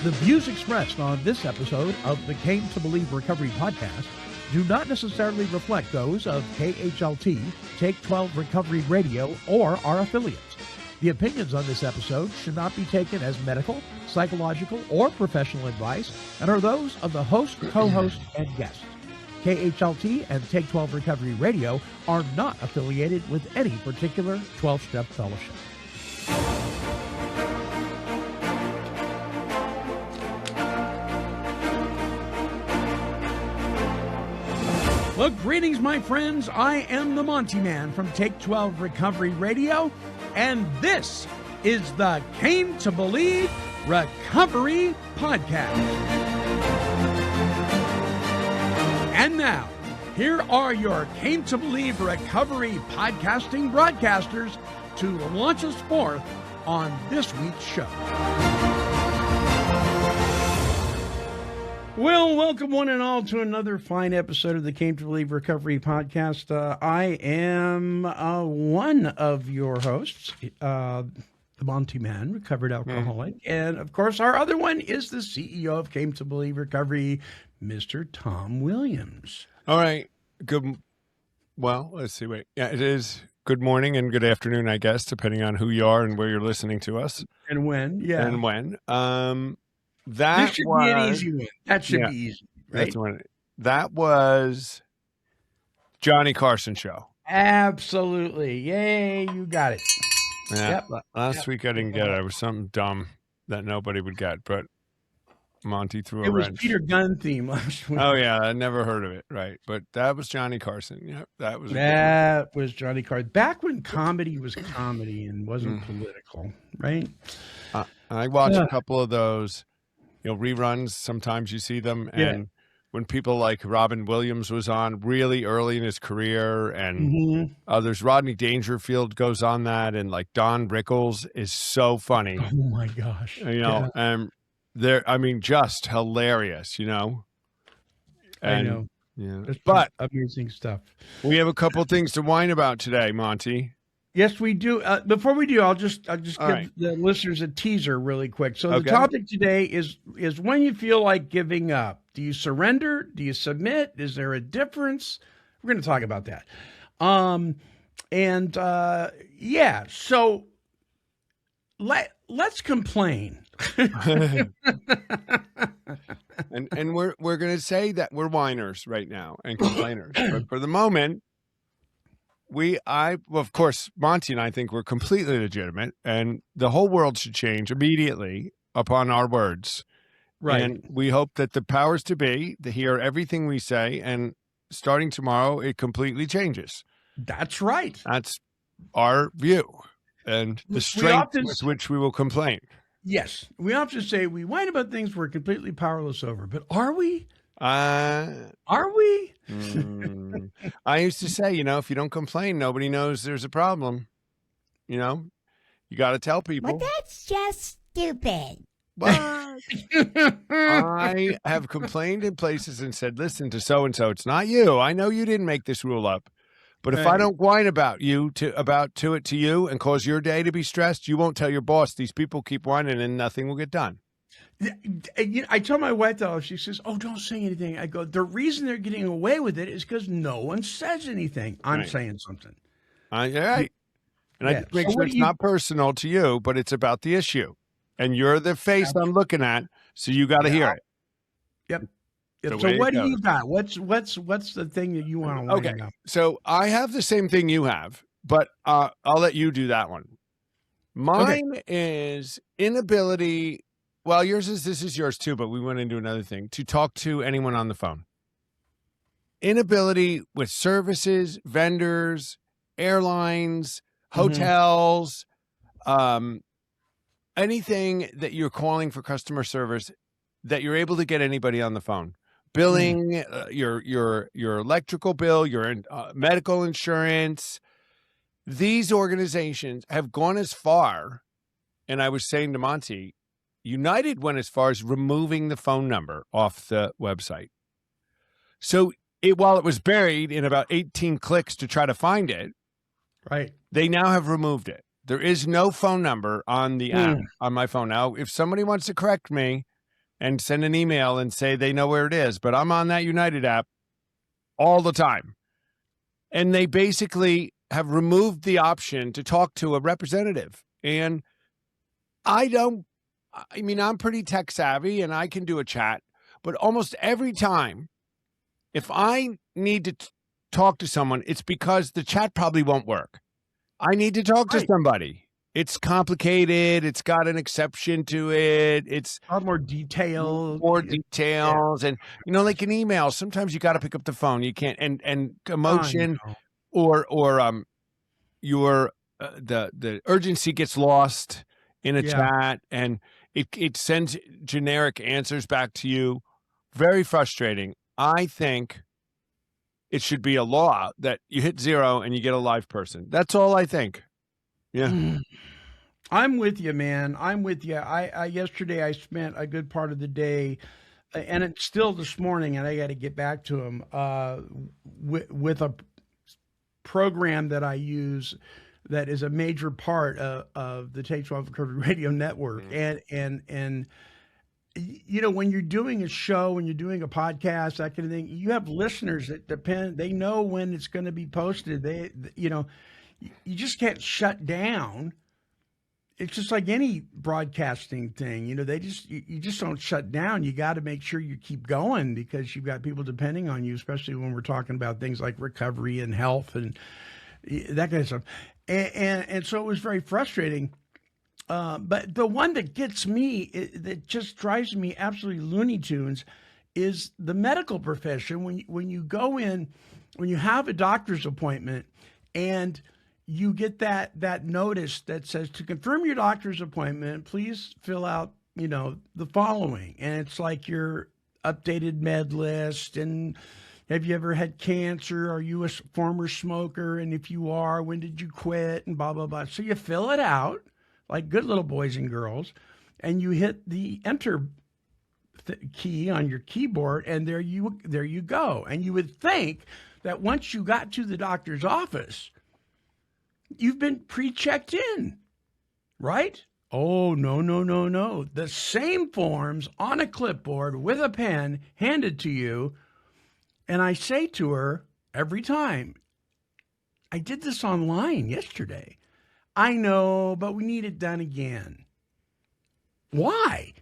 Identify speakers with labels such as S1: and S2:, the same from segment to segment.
S1: The views expressed on this episode of the Came to Believe Recovery podcast do not necessarily reflect those of KHLT, Take 12 Recovery Radio, or our affiliates. The opinions on this episode should not be taken as medical, psychological, or professional advice and are those of the host, co-host, and guests. KHLT and Take 12 Recovery Radio are not affiliated with any particular 12-step fellowship. Well, greetings, my friends. I am the Monty Man from Take 12 Recovery Radio, and this is the Came to Believe Recovery Podcast. And now, here are your Came to Believe Recovery podcasting broadcasters to launch us forth on this week's show. Well, welcome one and all to another fine episode of the Came to Believe Recovery Podcast. I am one of your hosts, the Monty Man, recovered alcoholic. And, of course, our other one is the CEO of Came to Believe Recovery, Mr. Tom Williams.
S2: All right. Well, let's see. Wait. Yeah, it is good morning and good afternoon, I guess, depending on who you are and where you're listening to us.
S1: And when. Yeah.
S2: And when.
S1: This should be an easy one. That should be easy, right?
S2: That was Johnny Carson show.
S1: Absolutely. Yay, you got it.
S2: Yeah. Last week I didn't get it. It was something dumb that nobody would get, but Monty threw a wrench.
S1: It was Peter Gunn theme last week.
S2: Oh, yeah. I never heard of it. Right. But that was Johnny Carson. Yeah, that was
S1: Johnny Carson. Back when comedy was comedy and wasn't political, right?
S2: I watched a couple of those. Reruns, sometimes you see them. And when people like Robin Williams was on really early in his career and others, Rodney Dangerfield goes on that. And like Don Rickles is so funny.
S1: Oh my gosh.
S2: And just hilarious, And,
S1: I know.
S2: Yeah.
S1: But amazing stuff.
S2: We have a couple things to whine about today, Monty.
S1: Yes, we do. Before we do, I'll just give the listeners a teaser really quick. So the topic today is when you feel like giving up. Do you surrender? Do you submit? Is there a difference? We're going to talk about that. So let's complain.
S2: and we're going to say that we're whiners right now and complainers. But for the moment, of course, Monty and I think we're completely legitimate, and the whole world should change immediately upon our words.
S1: Right.
S2: And we hope that the powers to be to hear everything we say, and starting tomorrow, it completely changes.
S1: That's right.
S2: That's our view, and the strength with which we will complain.
S1: Yes. We often say we whine about things we're completely powerless over, but are we? Are we?
S2: I used to say, if you don't complain, nobody knows there's a problem. You got to tell people.
S3: But that's just stupid.
S2: What? I have complained in places and said, listen to so-and-so. It's not you. I know you didn't make this rule up. But if I don't whine about it to you and cause your day to be stressed, you won't tell your boss. These people keep whining and nothing will get done.
S1: I tell my wife, though, she says, don't say anything. I go, the reason they're getting away with it is because no one says anything. I'm saying something.
S2: Right. And I just make sure it's not personal to you, but it's about the issue. And you're the face I'm looking at, so you got to hear it.
S1: Yep. So what do you got? What's the thing that you want to whine about?
S2: So I have the same thing you have, but I'll let you do that one. Mine is inability. Well, this is yours too, but we went into another thing, to talk to anyone on the phone. Inability with services, vendors, airlines, hotels, anything that you're calling for customer service, that you're able to get anybody on the phone. Billing, your electrical bill, your medical insurance. These organizations have gone as far, and I was saying to Monty, United went as far as removing the phone number off the website. So while it was buried in about 18 clicks to try to find it,
S1: right,
S2: they now have removed it. There is no phone number on the app on my phone. Now, if somebody wants to correct me, and send an email and say they know where it is. But I'm on that United app all the time. And they basically have removed the option to talk to a representative. And I'm pretty tech savvy and I can do a chat, but almost every time, if I need to talk to someone, it's because the chat probably won't work. I need to talk to somebody. It's complicated. It's got an exception to it. It's
S4: a lot more detail.
S2: Yeah. And, like an email, sometimes you got to pick up the phone. You can't, and emotion or the urgency gets lost in a chat, and it sends generic answers back to you. Very frustrating. I think it should be a law that you hit 0 and you get a live person. That's all I think. Yeah.
S4: I'm with you, man. I'm with you. Yesterday I spent a good part of the day, and it's still this morning, and I got to get back to him, with a program that I use that is a major part of the Take 12 Recovery Radio Network. And when you're doing a show, when you're doing a podcast, that kind of thing, you have listeners that depend, they know when it's going to be posted. You just can't shut down. It's just like any broadcasting thing, you just don't shut down. You got to make sure you keep going because you've got people depending on you, especially when we're talking about things like recovery and health and that kind of stuff. And so it was very frustrating. But the one that gets me, that just drives me absolutely Looney Tunes, is the medical profession. When you go in, when you have a doctor's appointment and you get that notice that says, to confirm your doctor's appointment, please fill out, the following. And it's like your updated med list, and have you ever had cancer? Are you a former smoker? And if you are, when did you quit? And blah, blah, blah. So you fill it out like good little boys and girls, and you hit the enter key on your keyboard, and there you go. And you would think that once you got to the doctor's office, you've been pre-checked in, right? Oh, no. The same forms on a clipboard with a pen handed to you. And I say to her every time, I did this online yesterday. I know, but we need it done again. Why?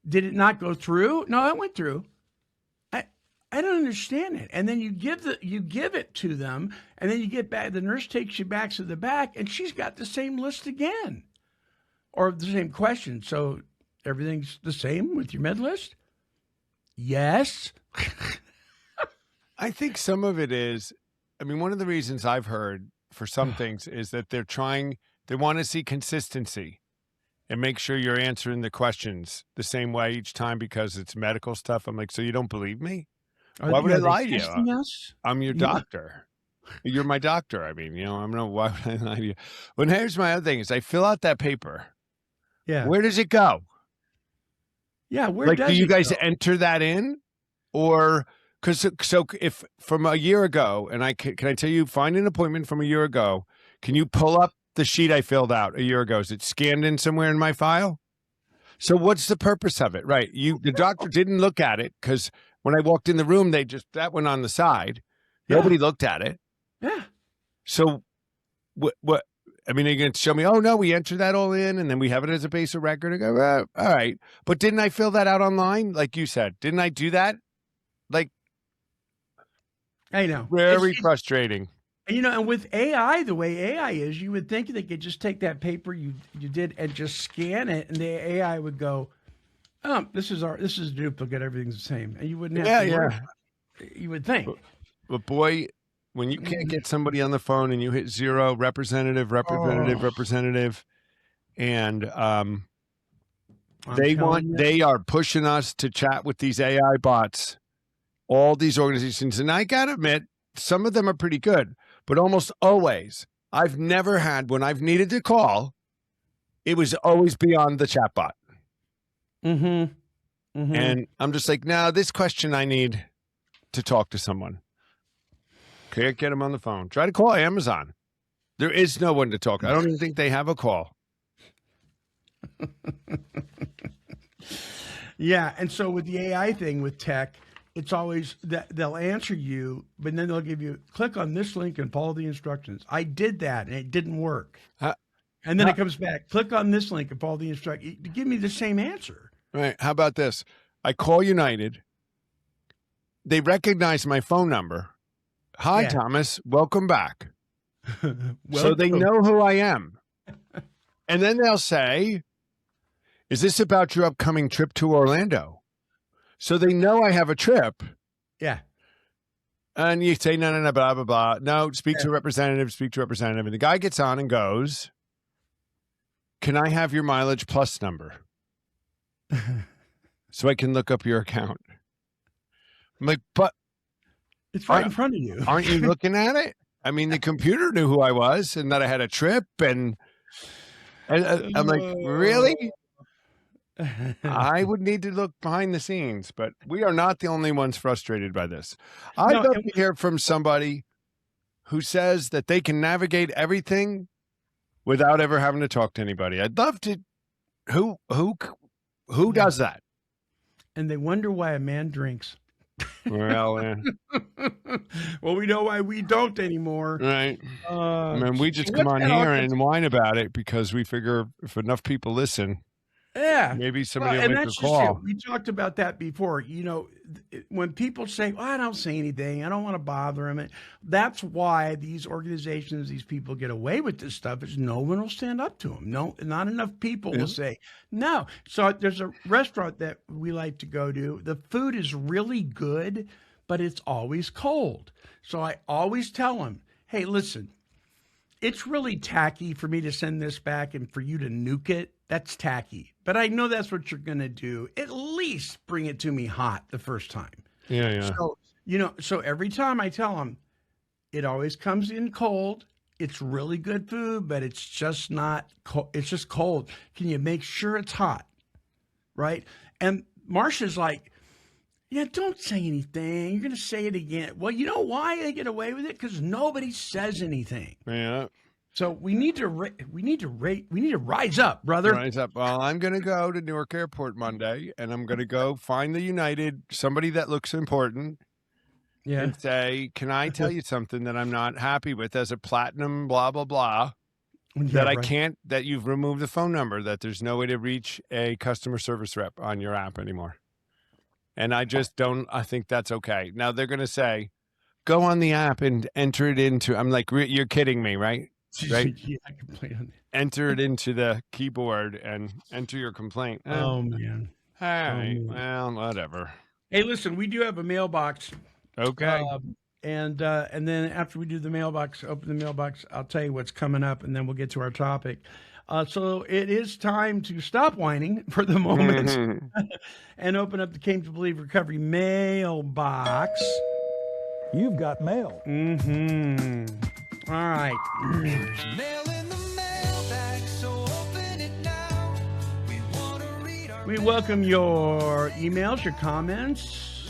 S4: Did it not go through? No, it went through. I don't understand it. And then you give it to them, and then you get back. The nurse takes you back to the back, and she's got the same list again, or the same question. So everything's the same with your med list? Yes.
S2: I think some of it is, one of the reasons I've heard for some things is that they want to see consistency and make sure you're answering the questions the same way each time because it's medical stuff. I'm like, so you don't believe me? Why would I lie to you? I'm your doctor. You're my doctor. I don't know. Why would I lie to you? But here's my other thing is I fill out that paper.
S4: Yeah.
S2: Where does it go?
S4: Yeah. Where does
S2: do you guys
S4: go?
S2: enter that in? Or so if from a year ago, and can I tell you, find an appointment from a year ago, can you pull up the sheet I filled out a year ago? Is it scanned in somewhere in my file? So what's the purpose of it? Right. The doctor didn't look at it because when I walked in the room, that went on the side. Nobody looked at it.
S4: Yeah.
S2: So what, they're going to show me, oh no, we entered that all in and then we have it as a base of record. I go, all right. But didn't I fill that out online? Like you said, didn't I do that?
S4: I know.
S2: Very frustrating.
S4: And with AI, the way AI is, you would think they could just take that paper you did and just scan it, and the AI would go, "Oh, this is a duplicate. Everything's the same," and you wouldn't have to worry about it. You would think.
S2: But boy, when you can't get somebody on the phone and you hit 0, representative, and they are pushing us to chat with these AI bots. All these organizations, and I gotta admit, some of them are pretty good, but almost always, I've never had, when I've needed to call, it was always beyond the chatbot. And I'm just like, no, this question I need to talk to someone. Can't get them on the phone. Try to call Amazon. There is no one to talk. I don't even think they have a call.
S4: Yeah, and so with the AI thing with tech, it's always that they'll answer you, but then they'll give you click on this link and follow the instructions. I did that and it didn't work.
S2: How,
S4: And then
S2: how-
S4: it comes back, click on this link and follow the instructions. Give me the same answer.
S2: right. How about this? I call United. They recognize my phone number. Hi,
S4: Yeah.
S2: Thomas. Welcome back. So they
S4: Welcome.
S2: know who I am. And then they'll say, is this about your upcoming trip to Orlando? So they know I have a trip.
S4: Yeah.
S2: And you say, no, blah, blah, blah. No, speak to a representative, speak to a representative. And the guy gets on and goes, can I have your mileage plus number so I can look up your account? I'm like, but
S4: It's right in front of you.
S2: aren't you looking at it? I mean, the computer knew who I was and that I had a trip. And I'm like, really? I would need to look behind the scenes, but we are not the only ones frustrated by this. I'd
S4: No,
S2: love
S4: and-
S2: to hear from somebody who says that they can navigate everything without ever having to talk to anybody. I'd love to. Who does that?
S4: And they wonder why a man drinks.
S2: Well,
S4: Well, we know why we don't anymore.
S2: right. I mean, we just
S4: so
S2: come
S4: what's
S2: on
S4: that all
S2: here
S4: cons-
S2: and whine about it because we figure if enough people listen,
S4: Yeah.
S2: maybe somebody
S4: Well,
S2: will
S4: and
S2: make a
S4: that's just
S2: call.
S4: it. We talked about that before. You know, when people say, well, I don't say anything, I don't want to bother them. That's why these organizations, these people get away with this stuff is no one will stand up to them. No, not enough people will say no. So there's a restaurant that we like to go to. The food is really good, but it's always cold. So I always tell them, hey, listen, it's really tacky for me to send this back and for you to nuke it. That's tacky. But I know that's what you're going to do. At least bring it to me hot the first time.
S2: Yeah.
S4: So, so every time I tell them, it always comes in cold. It's really good food, but it's just not cold. It's just cold. Can you make sure it's hot? Right? And Marcia's like, yeah, don't say anything. You're going to say it again. Well, you know why they get away with it? Because nobody says anything.
S2: Yeah.
S4: So we need to rise up, brother.
S2: Rise up. Well, I'm going to go to Newark Airport Monday, and I'm going to go find the United, somebody that looks important,
S4: Yeah.
S2: and say, can I tell you something that I'm not happy with as a platinum blah, blah, blah, that I can't, that you've removed the phone number, that there's no way to reach a customer service rep on your app anymore. And I just don't, I think that's okay. Now they're going to say, go on the app and enter it into, I'm like, you're kidding me, right? Right.
S4: Yeah, I can play on
S2: Enter it into the keyboard and enter your complaint.
S4: that. Oh man.
S2: All right.
S4: man.
S2: Well, whatever.
S4: Hey, listen, we do have a mailbox.
S2: Okay.
S4: And then after we do the mailbox, open the mailbox, I'll tell you what's coming up, and then we'll get to our topic. So it is time to stop whining for the moment and open up the Came to Believe Recovery mailbox.
S5: You've got mail.
S4: All right.
S6: Mail in the mailbag, so open it now. We want to read our
S4: We welcome your emails, your comments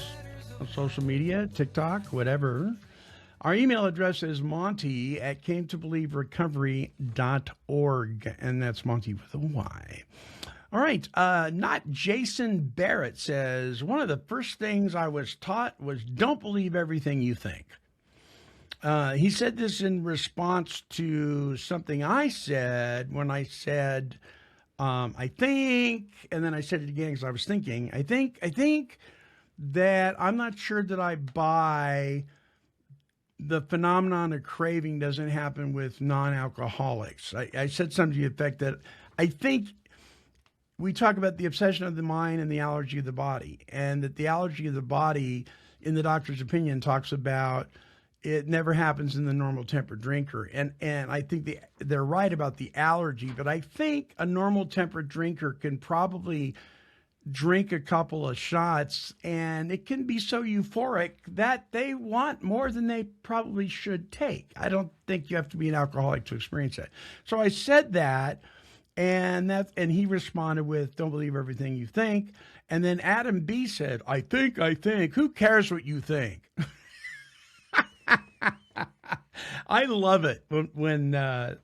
S4: on social media, TikTok, whatever. Our email address is Monty at cametobelieverecovery.org, and that's Monty with a Y. All right. Not Jason Barrett says, one of the first things I was taught was don't believe everything you think. He said this in response to something I said when I said, I think, and then I said it again because I was thinking, I think that I'm not sure that I buy the phenomenon of craving doesn't happen with non-alcoholics. I said something to the effect that I think we talk about the obsession of the mind and the allergy of the body, and that the allergy of the body, in the doctor's opinion, talks about it never happens in the normal temperate drinker. And I think they're right about the allergy, but I think a normal temperate drinker can probably drink a couple of shots and it can be so euphoric that they want more than they probably should take. I don't think you have to be an alcoholic to experience that. So I said that, and he responded with, don't believe everything you think. And then Adam B said, I think, who cares what you think? I love it when I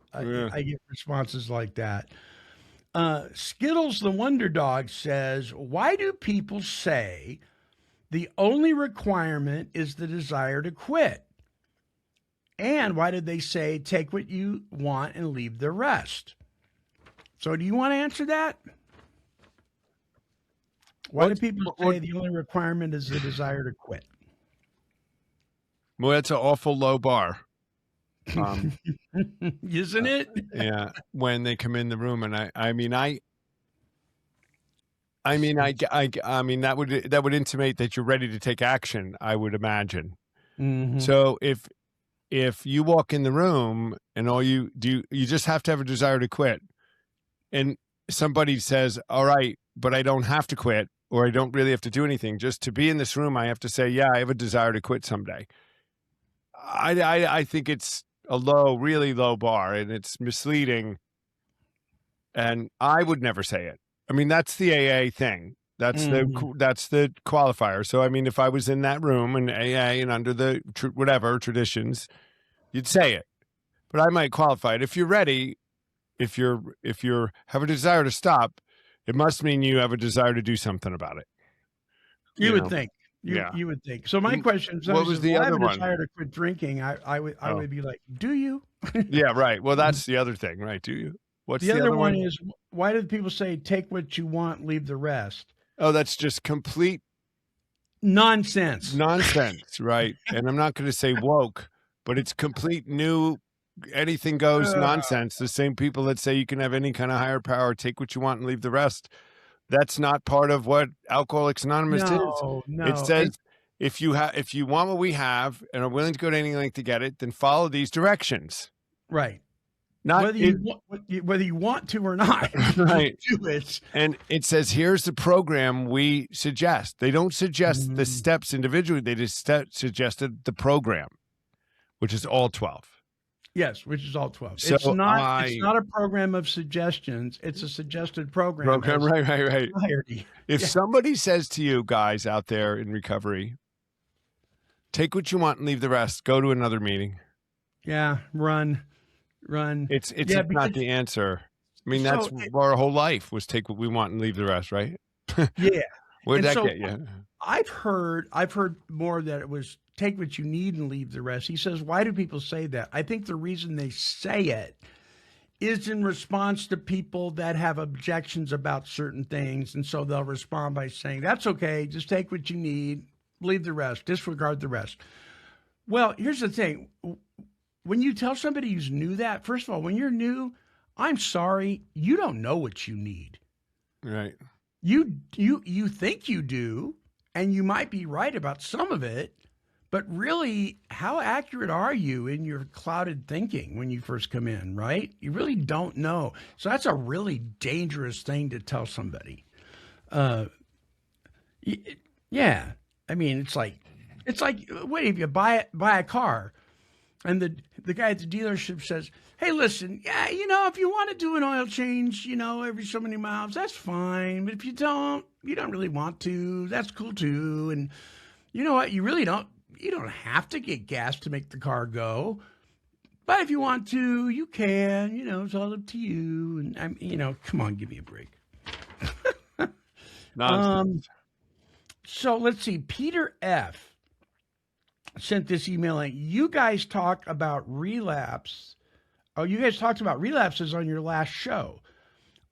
S4: get responses like that. Skittles the Wonder Dog says, why do people say the only requirement is the desire to quit? And why did they say take what you want and leave the rest? So do you want to answer that? Why do people say the only requirement is the desire to quit?
S2: Well, that's an awful low bar.
S4: Isn't it?
S2: Yeah, when they come in the room, and I mean that would intimate that you're ready to take action, I would imagine.
S4: Mhm.
S2: So if you walk in the room and all you do, you just have to have a desire to quit, and somebody says, all right, but I don't have to quit, or I don't really have to do anything. Just to be in this room, I have to say, yeah, I have a desire to quit someday. I think it's a really low bar, and it's misleading. And I would never say it. I mean, that's the AA thing. That's the qualifier. So, I mean, if I was in that room and AA and under the whatever traditions, you'd say it. But I might qualify it. If you're ready, if you have a desire to stop, it must mean you have a desire to do something about it.
S4: You
S2: know?
S4: would think.
S2: Yeah.
S4: You would think. So my question is,
S2: What was the
S4: I
S2: other
S4: have a
S2: one?
S4: desire to quit drinking. I would be like, do you?
S2: Yeah, right. Well, that's the other thing, right? Do you? What's
S4: The other one is, why do people say take what you want, leave the rest?
S2: Oh, that's just complete
S4: Nonsense.
S2: nonsense, right? And I'm not going to say woke, but it's complete new anything goes nonsense. The same people that say you can have any kind of higher power, take what you want and leave the rest. That's not part of what Alcoholics Anonymous is.
S4: No.
S2: It says if you want what we have and are willing to go to any length to get it, then follow these directions.
S4: Right.
S2: Not
S4: Whether you want to or not,
S2: right.
S4: do it.
S2: And it says, here's the program we suggest. They don't suggest the steps individually. They just suggested the program, which is all 12.
S4: Yes, which is all 12.
S2: So
S4: it's not a program of suggestions. It's a suggested program.
S2: Right.
S4: Clarity.
S2: If somebody says to you guys out there in recovery, take what you want and leave the rest, go to another meeting.
S4: Yeah, run.
S2: It's not the answer. I mean, that's our whole life was take what we want and leave the rest, right?
S4: Yeah.
S2: Where'd that get you?
S4: I've heard more that it was take what you need and leave the rest. He says, why do people say that? I think the reason they say it is in response to people that have objections about certain things. And so they'll respond by saying, that's okay. Just take what you need, leave the rest, disregard the rest. Well, here's the thing. When you tell somebody who's new that, first of all, when you're new, I'm sorry, you don't know what you need.
S2: Right.
S4: You think you do, and you might be right about some of it, but really, how accurate are you in your clouded thinking when you first come in, right? You really don't know. So that's a really dangerous thing to tell somebody. Yeah. I mean, it's like, wait, if you buy a car, and the guy at the dealership says, hey, listen, yeah, if you want to do an oil change, every so many miles, that's fine. But if you don't really want to, that's cool too. And you know what? You don't have to get gas to make the car go. But if you want to, you can, it's all up to you. And come on, give me a break.
S2: Nonsense.
S4: So let's see. Peter F. sent this email. Like, you guys talk about relapse. Oh, you guys talked about relapses on your last show.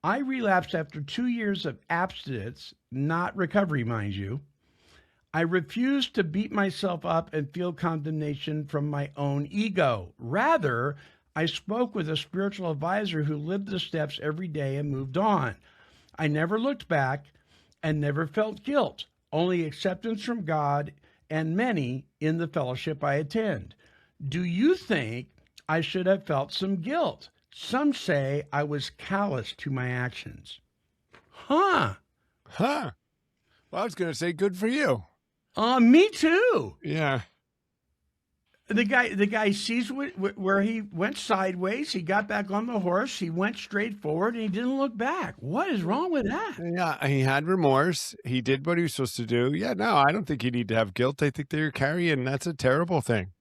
S4: I relapsed after 2 years of abstinence, not recovery, mind you. I refused to beat myself up and feel condemnation from my own ego. Rather, I spoke with a spiritual advisor who lived the steps every day and moved on. I never looked back and never felt guilt, only acceptance from God and many in the fellowship I attend. Do you think I should have felt some guilt? Some say I was callous to my actions. Huh.
S2: Well, I was going to say good for you.
S4: Me too.
S2: Yeah.
S4: The guy sees where he went sideways. He got back on the horse. He went straight forward, and he didn't look back. What is wrong with that?
S2: Yeah, he had remorse. He did what he was supposed to do. Yeah, no, I don't think you need to have guilt. I think that you're carrying. That's a terrible thing.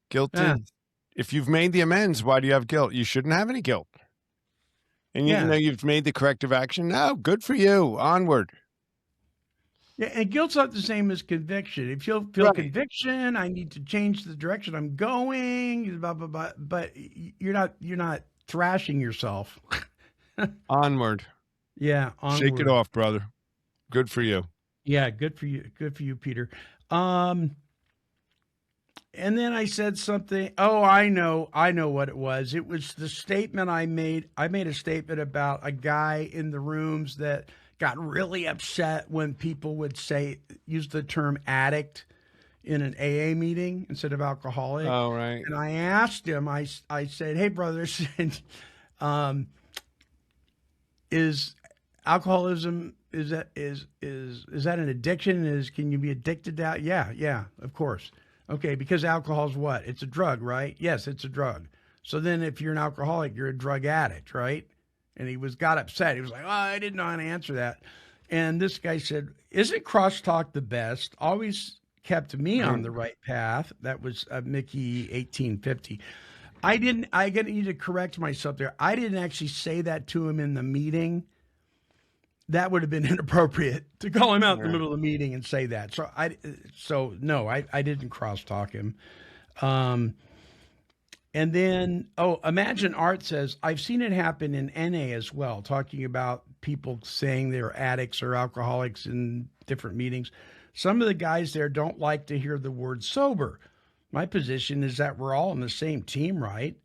S2: Guilt is, if you've made the amends, why do you have guilt? You shouldn't have any guilt. And you
S4: Yeah.
S2: know you've made the corrective action. No, good for you. Onward.
S4: Yeah, and guilt's not the same as conviction. If you feel
S2: Right.
S4: conviction, I need to change the direction I'm going, blah, blah, blah, but you're not thrashing yourself.
S2: Onward.
S4: Yeah,
S2: Shake it
S4: onward.
S2: off, brother. Good for you.
S4: Yeah, good for you. Good for you, Peter. And then I said something. Oh, I know what it was. It was the statement I made. I made a statement about a guy in the rooms that got really upset when people would use the term addict in an AA meeting instead of alcoholic.
S2: Oh, right.
S4: And I asked him, I said, hey, brother, is alcoholism, is that an addiction? Can you be addicted to that? Yeah, of course. Okay, because alcohol's what? It's a drug, right? Yes, it's a drug. So then if you're an alcoholic, you're a drug addict, right? And he got upset. He was like, oh, I didn't know how to answer that. And this guy said, isn't crosstalk the best? Always kept me on the right path. That was Mickey 1850. I need to correct myself there. I didn't actually say that to him in the meeting. That would have been inappropriate to call him out in the middle of the meeting and say that. So no, I didn't crosstalk him. And then, Imagine Art says, I've seen it happen in NA as well, talking about people saying they're addicts or alcoholics in different meetings. Some of the guys there don't like to hear the word sober. My position is that we're all on the same team, right?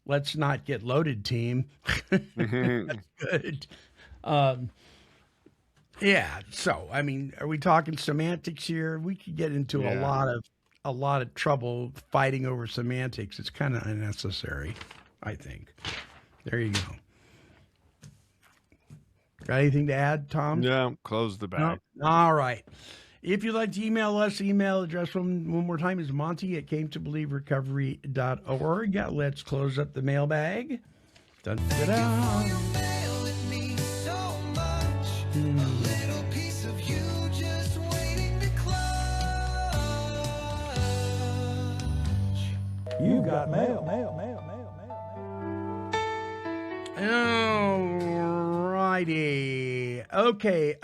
S4: Let's not get loaded, team. That's good. Yeah. So, I mean, are we talking semantics here? We could get into a lot of trouble fighting over semantics. It's kind of unnecessary, I think. There you go. Got anything to add, Tom?
S2: Yeah, close the bag.
S4: No? All right. If you'd like to email us, email address one more time is monty@cametobelieverecovery.org. Yeah, let's close up the mailbag. Dun, da, da.
S6: Mail, it means so much. A little piece of you just waiting to clutch.
S5: You've got mail.
S4: All righty. Okay.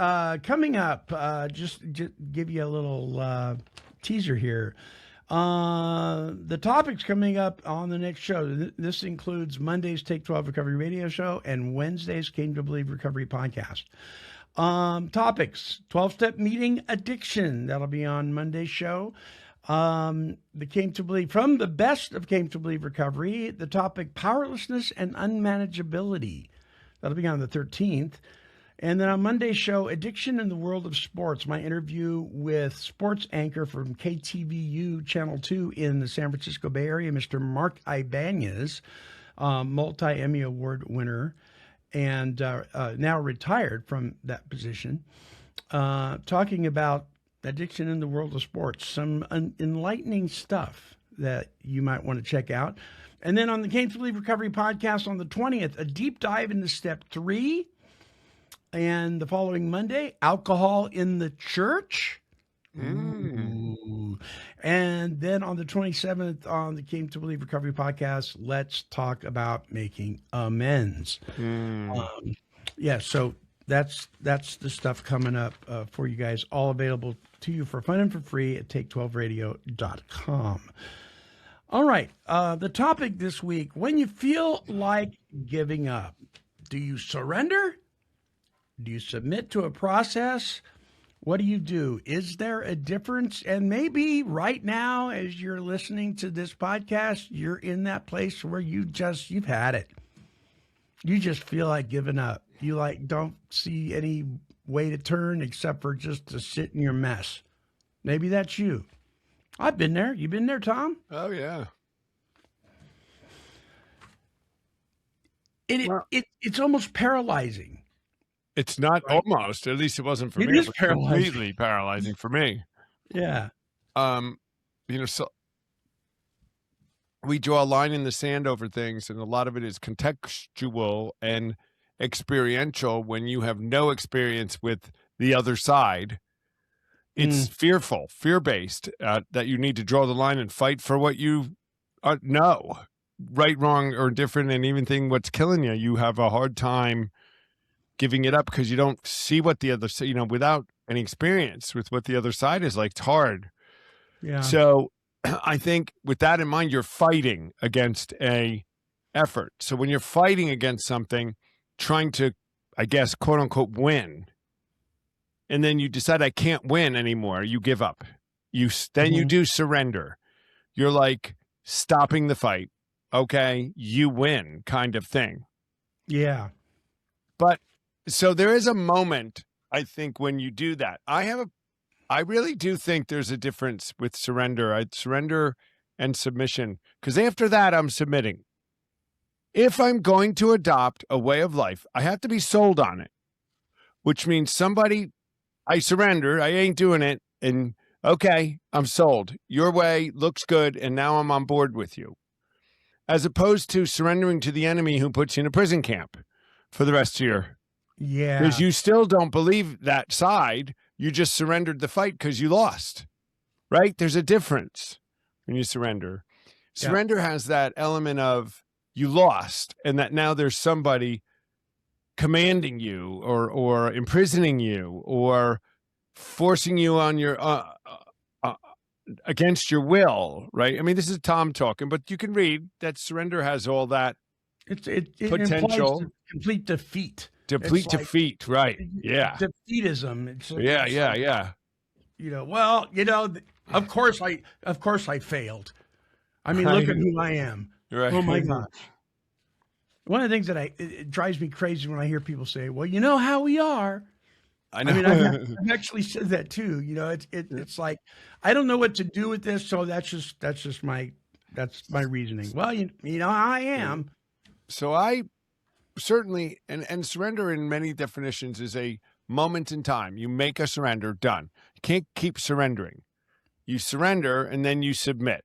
S4: Coming up, just give you a little teaser here. The topics coming up on the next show. This includes Monday's Take 12 Recovery Radio Show and Wednesday's Came to Believe Recovery Podcast. Topics: 12-step meeting addiction. That'll be on Monday's show. The Came to Believe, from the best of Came to Believe Recovery, the topic powerlessness and unmanageability. That'll be on the 13th. And then on Monday's show, Addiction in the World of Sports, my interview with sports anchor from KTVU Channel 2 in the San Francisco Bay Area, Mr. Mark Ibanez, multi-Emmy Award winner, and now retired from that position, talking about addiction in the world of sports, some enlightening stuff that you might want to check out. And then on the Came to Believe Recovery Podcast on the 20th, a deep dive into step 3. And the following Monday, alcohol in the church. Ooh. And then on the 27th on the Came to Believe Recovery Podcast, let's talk about making amends. So that's the stuff coming up for you guys, all available to you for fun and for free at take12radio.com. All right. The topic this week: when you feel like giving up, do you surrender? Do you submit to a process? What do you do? Is there a difference? And maybe right now, as you're listening to this podcast, you're in that place where you've had it. You just feel like giving up. You don't see any way to turn except for just to sit in your mess. Maybe that's you. I've been there. You been there, Tom?
S2: Oh, yeah.
S4: It's almost paralyzing.
S2: It's not
S4: Right.
S2: almost, at least it wasn't for
S4: It
S2: me.
S4: is
S2: It was
S4: paralyzing.
S2: completely paralyzing for me.
S4: Yeah.
S2: So we draw a line in the sand over things, and a lot of it is contextual and experiential. When you have no experience with the other side, it's fear-based, that you need to draw the line and fight for what you know. right, wrong, or different, and even think what's killing you, you have a hard time giving it up because you don't see what the other, without any experience with what the other side is like. It's hard.
S4: Yeah.
S2: So I think with that in mind, you're fighting against a effort. So when you're fighting against something, trying to, I guess, quote unquote, win, and then you decide I can't win anymore, you give up. Then you do surrender. You're like stopping the fight. Okay, you win, kind of thing.
S4: Yeah.
S2: But so there is a moment, I think, when you do that. I really do think there's a difference with surrender. I'd surrender and submission, because after that, I'm submitting. If I'm going to adopt a way of life, I have to be sold on it, which means I surrender, I ain't doing it, and okay, I'm sold. Your way looks good, and now I'm on board with you. As opposed to surrendering to the enemy who puts you in a prison camp for the rest of your...
S4: Yeah.
S2: Because you still don't believe that side. You just surrendered the fight because you lost, right? There's a difference when you surrender. Surrender has that element of you lost, and that now there's somebody commanding you or imprisoning you or forcing you on your against your will, right? I mean, this is Tom talking, but you can read that surrender has all that
S4: It
S2: potential.
S4: implies complete defeat.
S2: Complete
S4: It's like
S2: defeat, right? Yeah.
S4: Defeatism. It's like,
S2: Yeah.
S4: of course I failed. I mean,
S2: Right.
S4: look at who I am.
S2: Right.
S4: Oh my gosh. One of the things that it drives me crazy when I hear people say, well, you know how we are.
S2: I know.
S4: I mean, I've actually said that too. It's like, I don't know what to do with this. So that's my reasoning. Well, you know how I am.
S2: So I certainly, and surrender in many definitions is a moment in time. You make a surrender, done. You can't keep surrendering. You surrender and then you submit.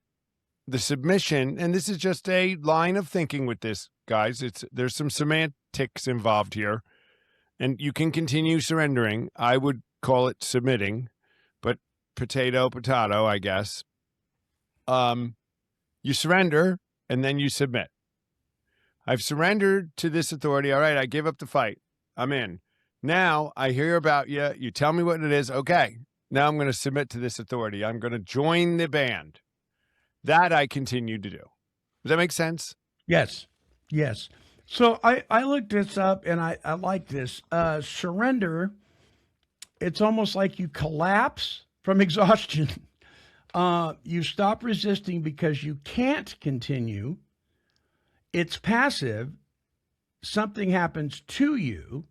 S2: The submission, and this is just a line of thinking with this, guys. There's some semantics involved here, and you can continue surrendering. I would call it submitting, but potato, I guess. You surrender and then you submit. I've surrendered to this authority. All right, I give up the fight. I'm in. Now I hear about you. You tell me what it is. Okay, now I'm going to submit to this authority. I'm going to join the band. That I continue to do. Does that make sense?
S4: Yes. So I looked this up and I like this. Surrender, it's almost like you collapse from exhaustion. You stop resisting because you can't continue. It's passive. Something happens to you.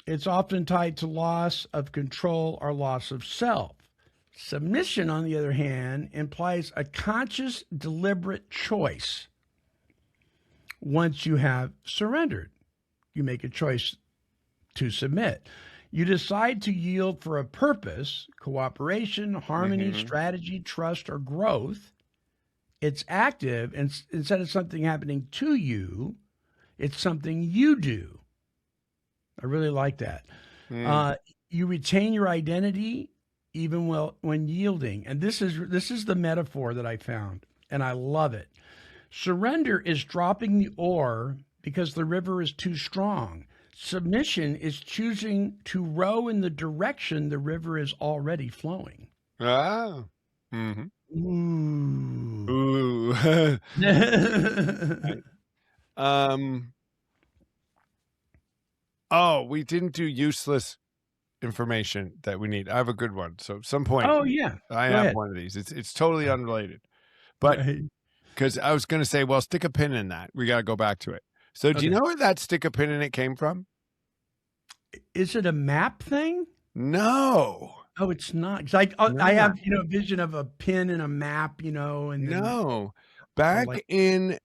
S4: It's often tied to loss of control or loss of self. Submission, on the other hand, implies a conscious, deliberate choice. Once you have surrendered, you make a choice to submit. You decide to yield for a purpose, cooperation, harmony, strategy, trust, or growth. It's active, and instead of something happening to you, it's something you do. I really like that. You retain your identity even when yielding. And this is the metaphor that I found, and I love it. Surrender is dropping the oar because the river is too strong. Submission is choosing to row in the direction the river is already flowing.
S2: Ah. Mm-hmm.
S4: Ooh.
S2: Oh, we didn't do useless information that we need. I have a good one. So at some point,
S4: Oh, yeah.
S2: I
S4: Go
S2: have
S4: ahead.
S2: one of these. It's totally unrelated, but because I was going to say, well, stick a pin in that. We got to go back to it. So do you
S4: Okay.
S2: know where that stick a pin in it came from?
S4: Is it a map thing?
S2: No,
S4: Oh, it's not. 'Cause I have, a vision of a pin and a map, and then,
S2: no. Back
S4: like-
S2: in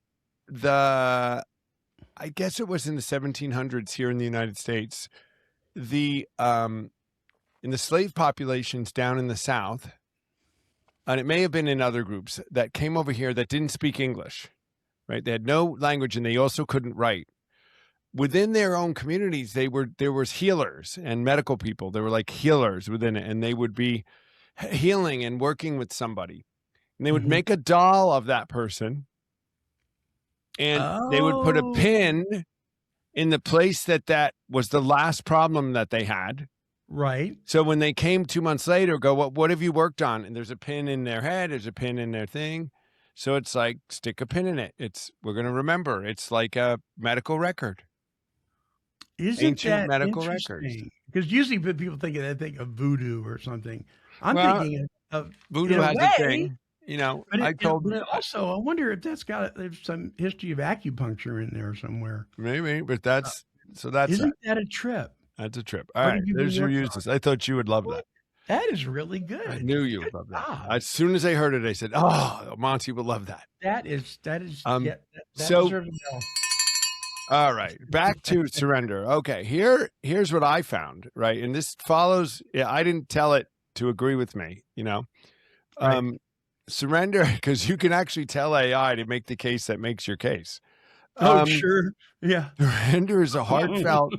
S2: I guess it was in the 1700s here in the United States, in the slave populations down in the South, and it may have been in other groups that came over here that didn't speak English, right? They had no language and they also couldn't write. Within their own communities, there was healers and medical people. There were like healers within it, and they would be healing and working with somebody. And they would
S4: Mhm.
S2: make a doll of that person and they would put a
S4: Oh.
S2: pin in the place that was the last problem that they had.
S4: Right.
S2: So when they came 2 months later, go, what have you worked on? And there's a pin in their head, there's a pin in their thing. So it's like, stick a pin in it. We're going to remember. It's like a medical record.
S4: Isn't
S2: Ancient
S4: that
S2: medical records.
S4: interesting? Because usually when people think of that, they think of voodoo or something. I'm
S2: Well,
S4: thinking of
S2: Voodoo
S4: in a
S2: has
S4: way,
S2: a thing. You know,
S4: but
S2: I told
S4: but also, I wonder if there's some history of acupuncture in there somewhere.
S2: maybe, but that's
S4: Isn't that a trip?
S2: that's a trip. All
S4: What
S2: right,
S4: have you been
S2: there's your
S4: working
S2: uses. I thought you would love that.
S4: That is really good.
S2: I knew you would
S4: Good
S2: love that.
S4: job.
S2: As soon as I heard it, I said, "Oh, Monty would love that."
S4: That is
S2: Um,
S4: that
S2: so-
S4: deserves a bell.
S2: All right, back to surrender. Okay, here's what I found. Right, and this follows. Yeah, I didn't tell it to agree with me. You know,
S4: Right.
S2: surrender, because you can actually tell AI to make the case that makes your case.
S4: Oh, sure. Yeah.
S2: Surrender is a heartfelt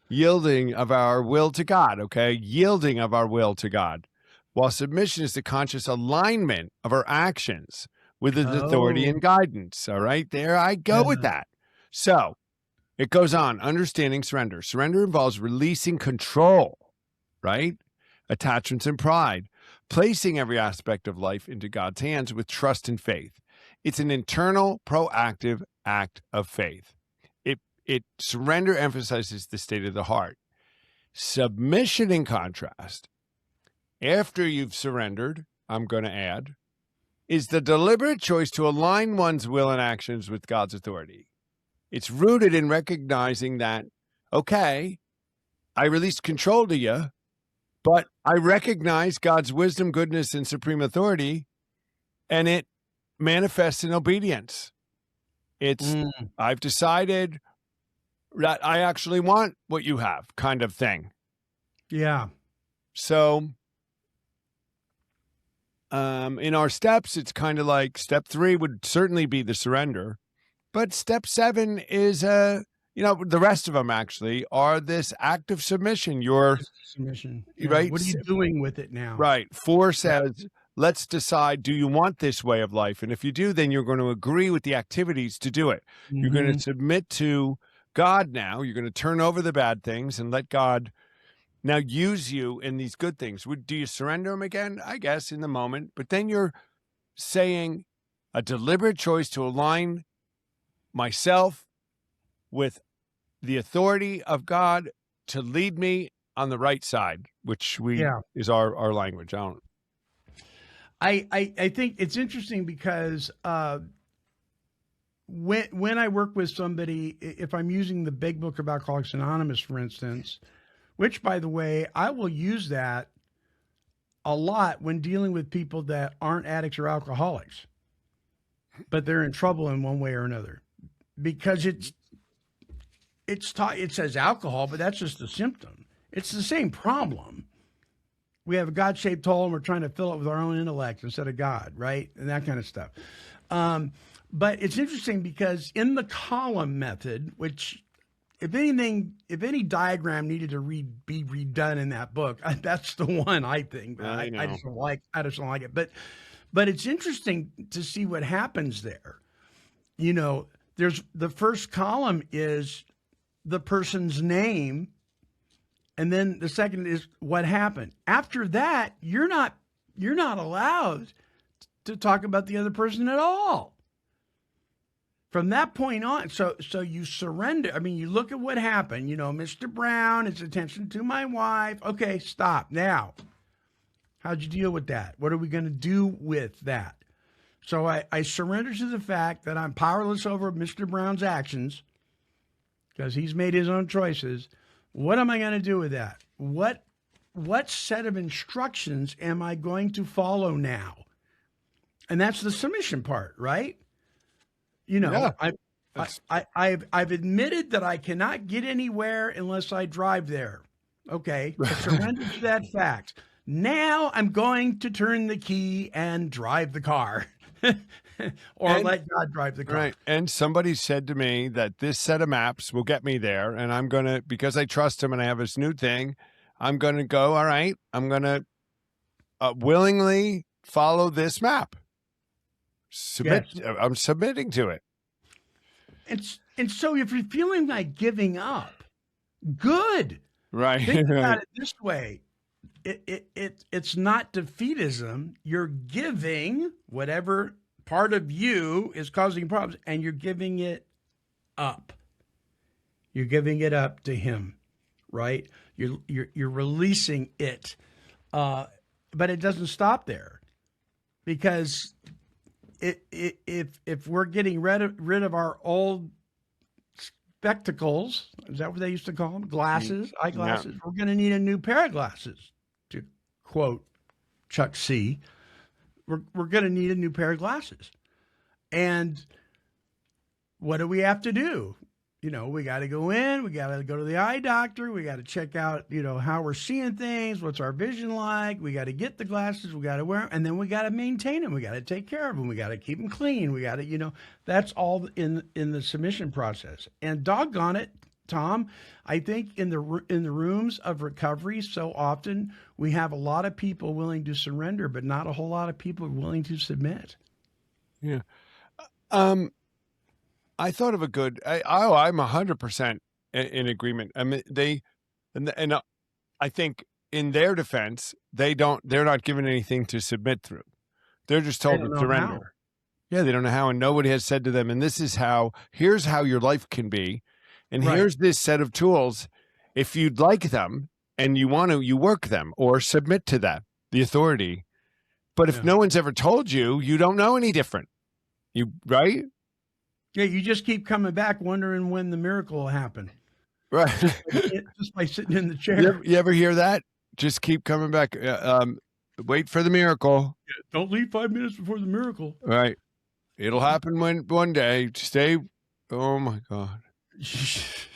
S2: yielding of our will to God, okay? Yielding of our will to God. While submission is the conscious alignment of our actions with His authority
S4: Oh.
S2: and guidance. All right, there I go with that. So it goes on, understanding surrender. Surrender involves releasing control, right? Attachments and pride, placing every aspect of life into God's hands with trust and faith. It's an internal, proactive act of faith. Surrender emphasizes the state of the heart. Submission, in contrast, after you've surrendered, I'm going to add, is the deliberate choice to align one's will and actions with God's authority. It's rooted in recognizing that, okay, I released control to you, but I recognize God's wisdom, goodness, and supreme authority, and it manifests in obedience. I've decided that I actually want what you have, kind of thing.
S4: Yeah.
S2: So in our steps, it's kind of like step 3 would certainly be the surrender. But step 7 is, the rest of them actually are this act of submission.
S4: Submission.
S2: Right.
S4: What are you doing with it now?
S2: Right. 4 says, let's decide, do you want this way of life? And if you do, then you're going to agree with the activities to do it. You're going to submit to God now. You're going to turn over the bad things and let God now use you in these good things. Do you surrender them again? I guess in the moment. But then you're saying a deliberate choice to align myself with the authority of God to lead me on the right side, which is our language.
S4: I think it's interesting because when I work with somebody, if I'm using the Big Book of Alcoholics Anonymous, for instance, which, by the way, I will use that a lot when dealing with people that aren't addicts or alcoholics, but they're in trouble in one way or another, because it says alcohol, but that's just a symptom. It's the same problem. We have a God-shaped hole and we're trying to fill it with our own intellect instead of God, right? And that kind of stuff. But it's interesting because in the column method, which if any diagram needed to be redone in that book, that's the one I think. I just don't like it. But it's interesting to see what happens there. There's the first column is the person's name, and then the second is what happened. After that, you're not allowed to talk about the other person at all. From that point on, so you surrender. I mean, you look at what happened. Mr. Brown, his attention to my wife. Okay, stop. Now, how'd you deal with that? What are we going to do with that? So I surrender to the fact that I'm powerless over Mr. Brown's actions because he's made his own choices. What am I going to do with that? What set of instructions am I going to follow now? And that's the submission part, right? I've admitted that I cannot get anywhere unless I drive there. Okay, I surrender to that fact. Now I'm going to turn the key and drive the car. Let God drive the car.
S2: Right. And somebody said to me that this set of maps will get me there. And I'm going to, because I trust him and I have this new thing, I'm going to go, all right, I'm going to willingly follow this map. I'm submitting to it.
S4: And so if you're feeling like giving up, good.
S2: Right.
S4: Think about
S2: Right.
S4: it this way. It's not defeatism. You're giving whatever part of you is causing problems, and you're giving it up. You're giving it up to him, right? You're releasing it, but it doesn't stop there, because if we're getting rid of our old spectacles, is that what they used to call them? Glasses, eyeglasses. We're going to need a new pair of glasses, to quote Chuck C. We're going to need a new pair of glasses. And what do we have to do? You know, we got to go in, we got to go to the eye doctor, we got to check out, you know, how we're seeing things, what's our vision like, we got to get the glasses, we got to wear them, and then we got to maintain them, we got to take care of them, we got to keep them clean, we got to, you know, that's all in the submission process. And doggone it, Tom, I think in the rooms of recovery, so often we have a lot of people willing to surrender, but not a whole lot of people willing to submit.
S2: Yeah. I thought of a good. I'm 100% in agreement. I mean, and I think in their defense, they're not given anything to submit through. They're just told to surrender.
S4: How.
S2: Yeah, they don't know how, and nobody has said to them, and this is how. Here's how your life can be, and
S4: Right.
S2: here's this set of tools. If you'd like them and you want to, you work them or submit to them, the authority. But if
S4: Yeah.
S2: no one's ever told you, you don't know any different. You right?
S4: Yeah, you just keep coming back wondering when the miracle will happen.
S2: Right.
S4: Just by sitting in the chair.
S2: You ever hear that? Just keep coming back. Wait for the miracle.
S4: Don't leave 5 minutes before the miracle.
S2: Right. It'll happen one day. Stay. Oh my God.
S4: Just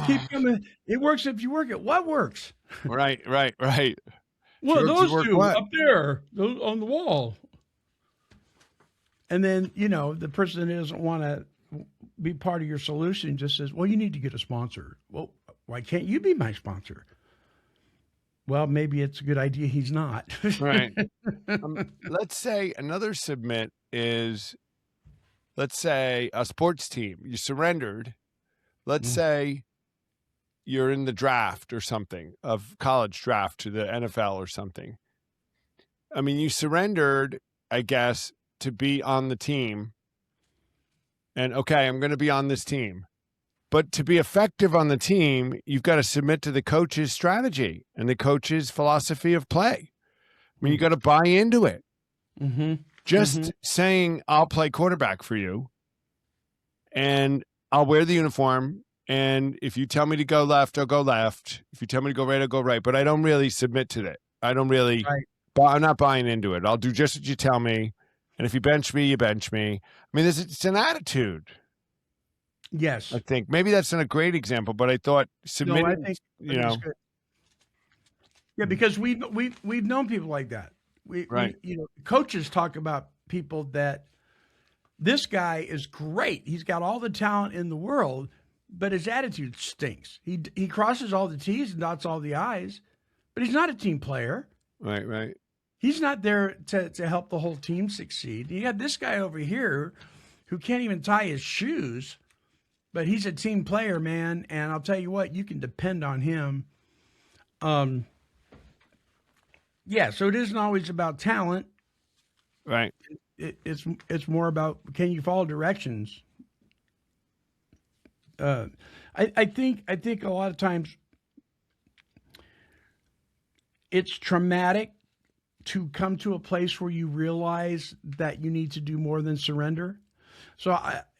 S4: keep coming. It works if you work it. What works?
S2: Right.
S4: Well,
S2: Sure,
S4: those
S2: to work
S4: two
S2: what?
S4: up there, those on the wall. And then, you know, the person that doesn't want to be part of your solution just says, well, you need to get a sponsor. Well, why can't you be my sponsor? Well, maybe it's a good idea he's not.
S2: Right. Let's say another submit is, let's say a sports team. You surrendered. Let's say you're in the draft or something, of college draft to the NFL or something. I mean, you surrendered, I guess, to be on the team. And okay, I'm going to be on this team. But to be effective on the team, you've got to submit to the coach's strategy and the coach's philosophy of play. I mean, you got to buy into it.
S4: Mm-hmm.
S2: Just saying, I'll play quarterback for you and I'll wear the uniform. And if you tell me to go left, I'll go left. If you tell me to go right, I'll go right. But I don't really submit to that. I don't really, I'm not buying into it. I'll do just what you tell me. And if you bench me, you bench me. I mean, it's an attitude.
S4: Yes.
S2: I think maybe that's not a great example, but I thought submitting,
S4: I think it's good. Yeah, because we've known people like that.
S2: Right.
S4: You know, coaches talk about people that this guy is great. He's got all the talent in the world, but his attitude stinks. He crosses all the T's and dots all the I's, but he's not a team player.
S2: Right.
S4: He's not there to help the whole team succeed. You got this guy over here who can't even tie his shoes, but he's a team player, man. And I'll tell you what, you can depend on him. Yeah, so it isn't always about talent.
S2: Right.
S4: It's more about, can you follow directions? I think a lot of times it's traumatic to come to a place where you realize that you need to do more than surrender. So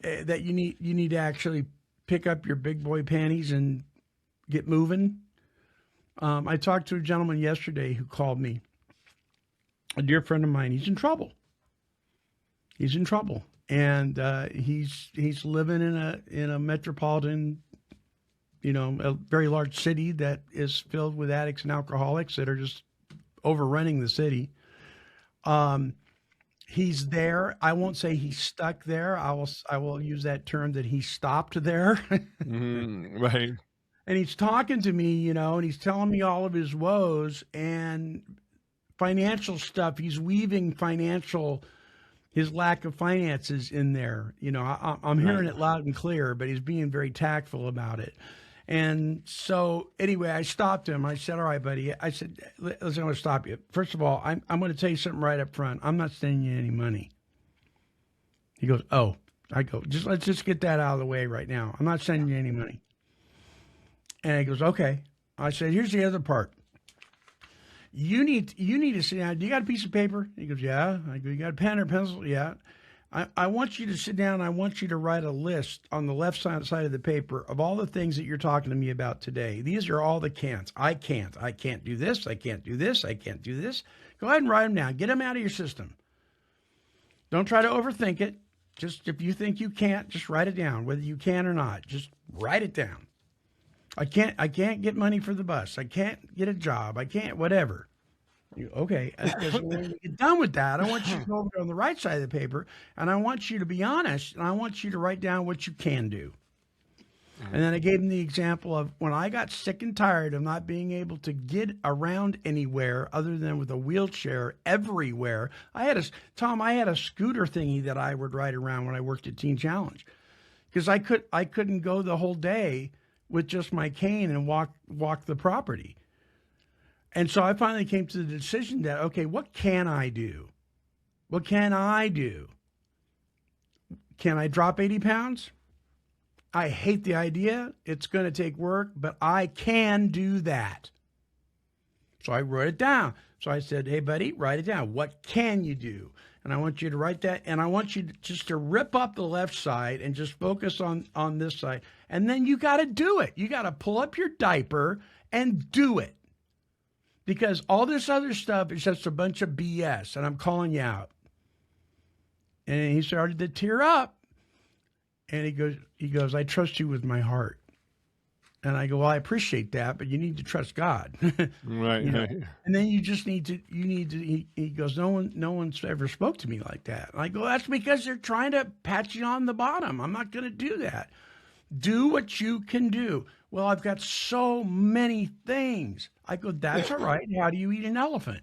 S4: that you need to actually pick up your big boy panties and get moving. I talked to a gentleman yesterday who called me, a dear friend of mine. He's in trouble. And he's living in a metropolitan, you know, a very large city that is filled with addicts and alcoholics that are just overrunning the city. He's there. I won't say he's stuck there. I will use that term that he stopped there.
S2: Right.
S4: And he's talking to me, you know, and he's telling me all of his woes and financial stuff. He's weaving financial his lack of finances in there. You know, I'm hearing it loud and clear, but he's being very tactful about it. And so anyway, I stopped him. I said, all right, buddy. I said, listen, I'm going to stop you. First of all, I'm going to tell you something right up front. I'm not sending you any money. He goes, oh. I go, let's just get that out of the way right now. I'm not sending you any money. And he goes, okay. I said, here's the other part. You need to sit down. Do you got a piece of paper? He goes, yeah. I go, you got a pen or pencil? Yeah. I want you to sit down. I want you to write a list on the left side of the paper of all the things that you're talking to me about today. These are all the can'ts. I can't do this. I can't do this. I can't do this. Go ahead and write them down. Get them out of your system. Don't try to overthink it. Just if you think you can't, just write it down, whether you can or not. Just write it down. I can't get money for the bus. I can't get a job. I can't, whatever. Okay. So when you get done with that, I want you to go over on the right side of the paper, and I want you to be honest, and I want you to write down what you can do. And then I gave him the example of when I got sick and tired of not being able to get around anywhere other than with a wheelchair everywhere. I had a scooter thingy that I would ride around when I worked at Teen Challenge, because I couldn't go the whole day with just my cane and walk the property. And so I finally came to the decision that, okay, what can I do? What can I do? Can I drop 80 pounds? I hate the idea. It's going to take work, but I can do that. So I wrote it down. So I said, hey, buddy, write it down. What can you do? And I want you to write that. And I want you just to rip up the left side and just focus on this side. And then you got to do it. You got to pull up your diaper and do it. Because all this other stuff is just a bunch of BS. And I'm calling you out. And he started to tear up. And he goes, I trust you with my heart. And I go, well, I appreciate that, but you need to trust God.
S2: Right,
S4: You know?
S2: right.
S4: And then you need to, he goes, no one's ever spoke to me like that. And I go, that's because they're trying to pat you on the bottom. I'm not going to do that. Do what you can do. Well, I've got so many things. I go, that's all right. How do you eat an elephant?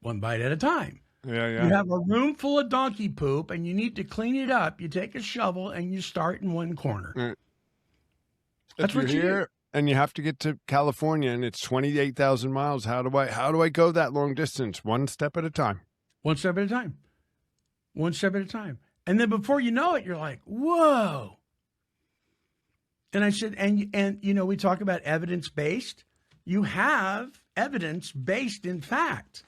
S4: One bite at a time.
S2: Yeah, yeah.
S4: You have a room full of donkey poop and you need to clean it up. You take a shovel and you start in one corner.
S2: Right.
S4: That's
S2: If you're
S4: what you do.
S2: here and you have to get to California and it's 28,000 miles, how do I go that long distance? One step at a time.
S4: One step at a time. One step at a time. And then before you know it, you're like, whoa. And I said, and you know, we talk about evidence-based. You have evidence-based in fact.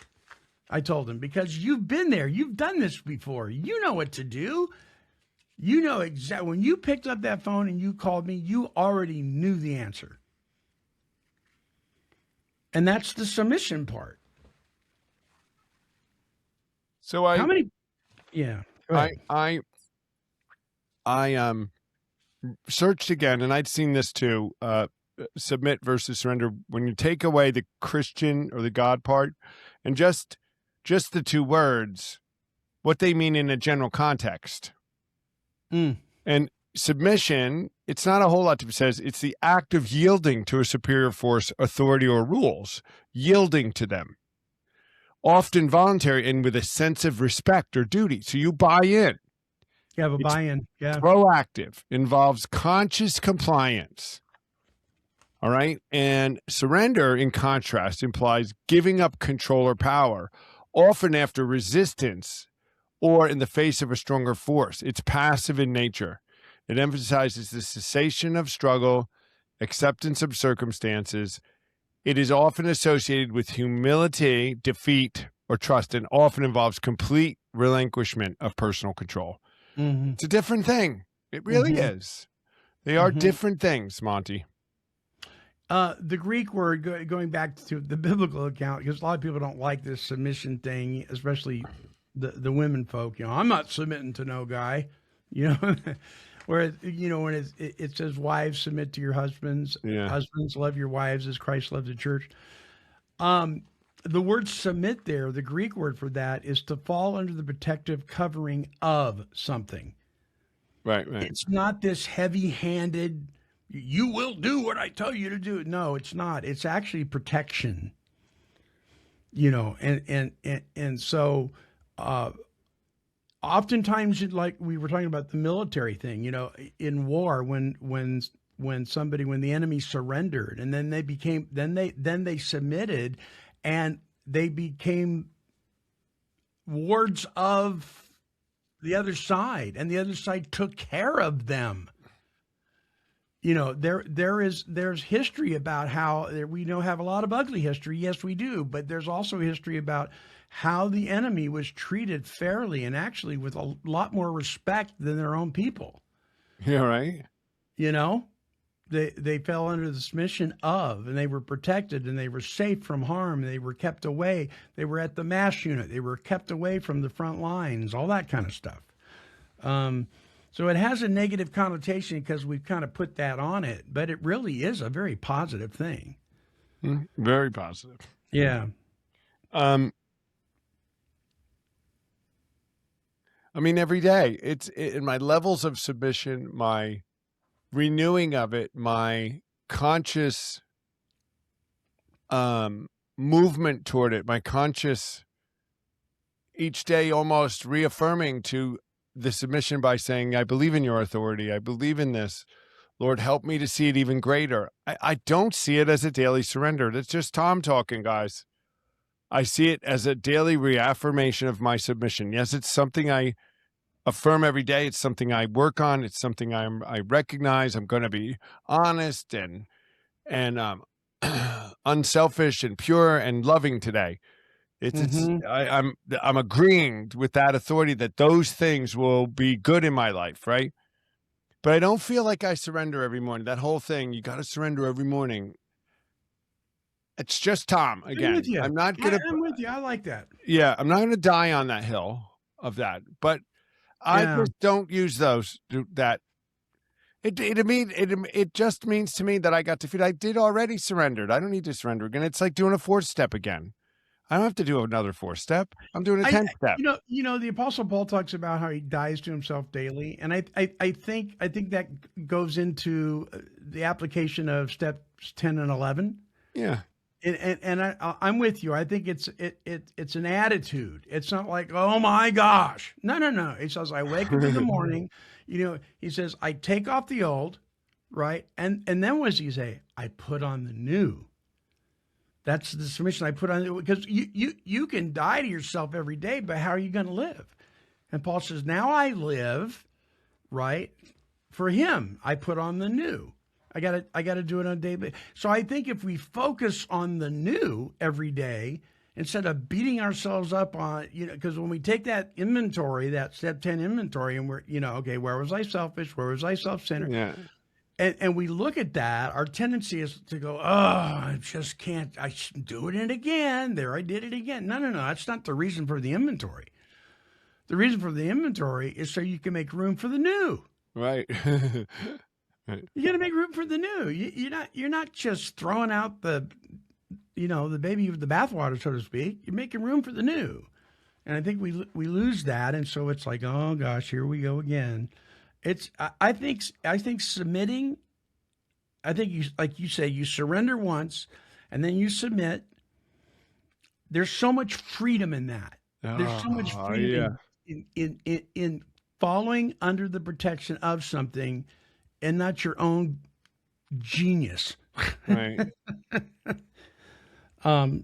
S4: I told him, because you've been there. You've done this before. You know what to do. You know exactly. When you picked up that phone and you called me, you already knew the answer. And that's the submission part.
S2: So
S4: How many? Yeah. Go ahead.
S2: I searched again, and I'd seen this too. Submit versus surrender. When you take away the Christian or the God part, and just the two words, what they mean in a general context. And submission, it's not a whole lot to says. It's the act of yielding to a superior force, authority, or rules, yielding to them, often voluntary and with a sense of respect or duty. So you buy in.
S4: You have a buy-in. Yeah.
S2: Proactive, involves conscious compliance. All right. And surrender, in contrast, implies giving up control or power, often after resistance or in the face of a stronger force. It's passive in nature. It emphasizes the cessation of struggle, acceptance of circumstances. It is often associated with humility, defeat, or trust, and often involves complete relinquishment of personal control.
S4: Mm-hmm.
S2: It's a different thing. It really is. They are different things, Monty.
S4: The Greek word, going back to the biblical account, because a lot of people don't like this submission thing, especially the women folk. You know, I'm not submitting to no guy. You know, where you know when it says wives submit to your husbands, husbands love your wives as Christ loved the church. The word submit there, the Greek word for that, is to fall under the protective covering of something.
S2: Right.
S4: It's not this heavy-handed, you will do what I tell you to do. No, it's not. It's actually protection. You know, and so oftentimes, like we were talking about the military thing, in war, when the enemy surrendered, and then they submitted, and they became wards of the other side, and the other side took care of them. There's history about how we have a lot of ugly history. Yes, we do. But there's also history about how the enemy was treated fairly and actually with a lot more respect than their own people.
S2: Yeah, right.
S4: They fell under the submission of, and they were protected, and they were safe from harm. They were kept away. They were at the MASH unit. They were kept away from the front lines, all that kind of stuff. So it has a negative connotation because we've kind of put that on it, but it really is a very positive thing.
S2: Very positive.
S4: Yeah.
S2: I mean, every day in my levels of submission, my renewing of it, my conscious movement toward it, my conscious each day almost reaffirming to the submission by saying, I believe in your authority. I believe in this. Lord, help me to see it even greater. I don't see it as a daily surrender. That's just Tom talking, guys. I see it as a daily reaffirmation of my submission. Yes, it's something I affirm every day. It's something I work on. It's something I recognize. I'm going to be honest and unselfish and pure and loving today. I'm agreeing with that authority that those things will be good in my life, right? But I don't feel like I surrender every morning. That whole thing, you got to surrender every morning. It's just Tom again.
S4: I'm with you.
S2: I'm not gonna.
S4: I'm with you. I like that.
S2: Yeah, I'm not gonna die on that hill of that. But I just don't use those. That it just means to me that I got defeated. I did already surrendered. I don't need to surrender again. It's like doing a 4th step again. I don't have to do another 4th step. I'm doing a 10th step.
S4: The Apostle Paul talks about how he dies to himself daily, and I think that goes into the application of steps 10 and 11.
S2: Yeah,
S4: and I'm with you. I think it's an attitude. It's not like, oh my gosh, no. He says, I wake up in the morning. He says, I take off the old, right, and then what does he say? I put on the new. That's the submission I put on, because you can die to yourself every day, but how are you going to live? And Paul says, now I live, right, for him. I put on the new. I got to do it on a daily basis. So I think if we focus on the new every day, instead of beating ourselves up on, because when we take that inventory, that step 10 inventory, and we're, okay, where was I selfish? Where was I self-centered?
S2: yeah.
S4: And we look at that, our tendency is to go, I just can't, I should do it again. There, I did it again. No. That's not the reason for the inventory. The reason for the inventory is so you can make room for the new.
S2: Right.
S4: You got to make room for the new. You're not just throwing out the baby with the bathwater, so to speak. You're making room for the new. And I think we lose that. And so it's like, oh gosh, here we go again. I think submitting, I think you, like you say, you surrender once and then you submit. There's so much freedom in that. There's so much freedom in following under the protection of something and not your own genius.
S2: Right.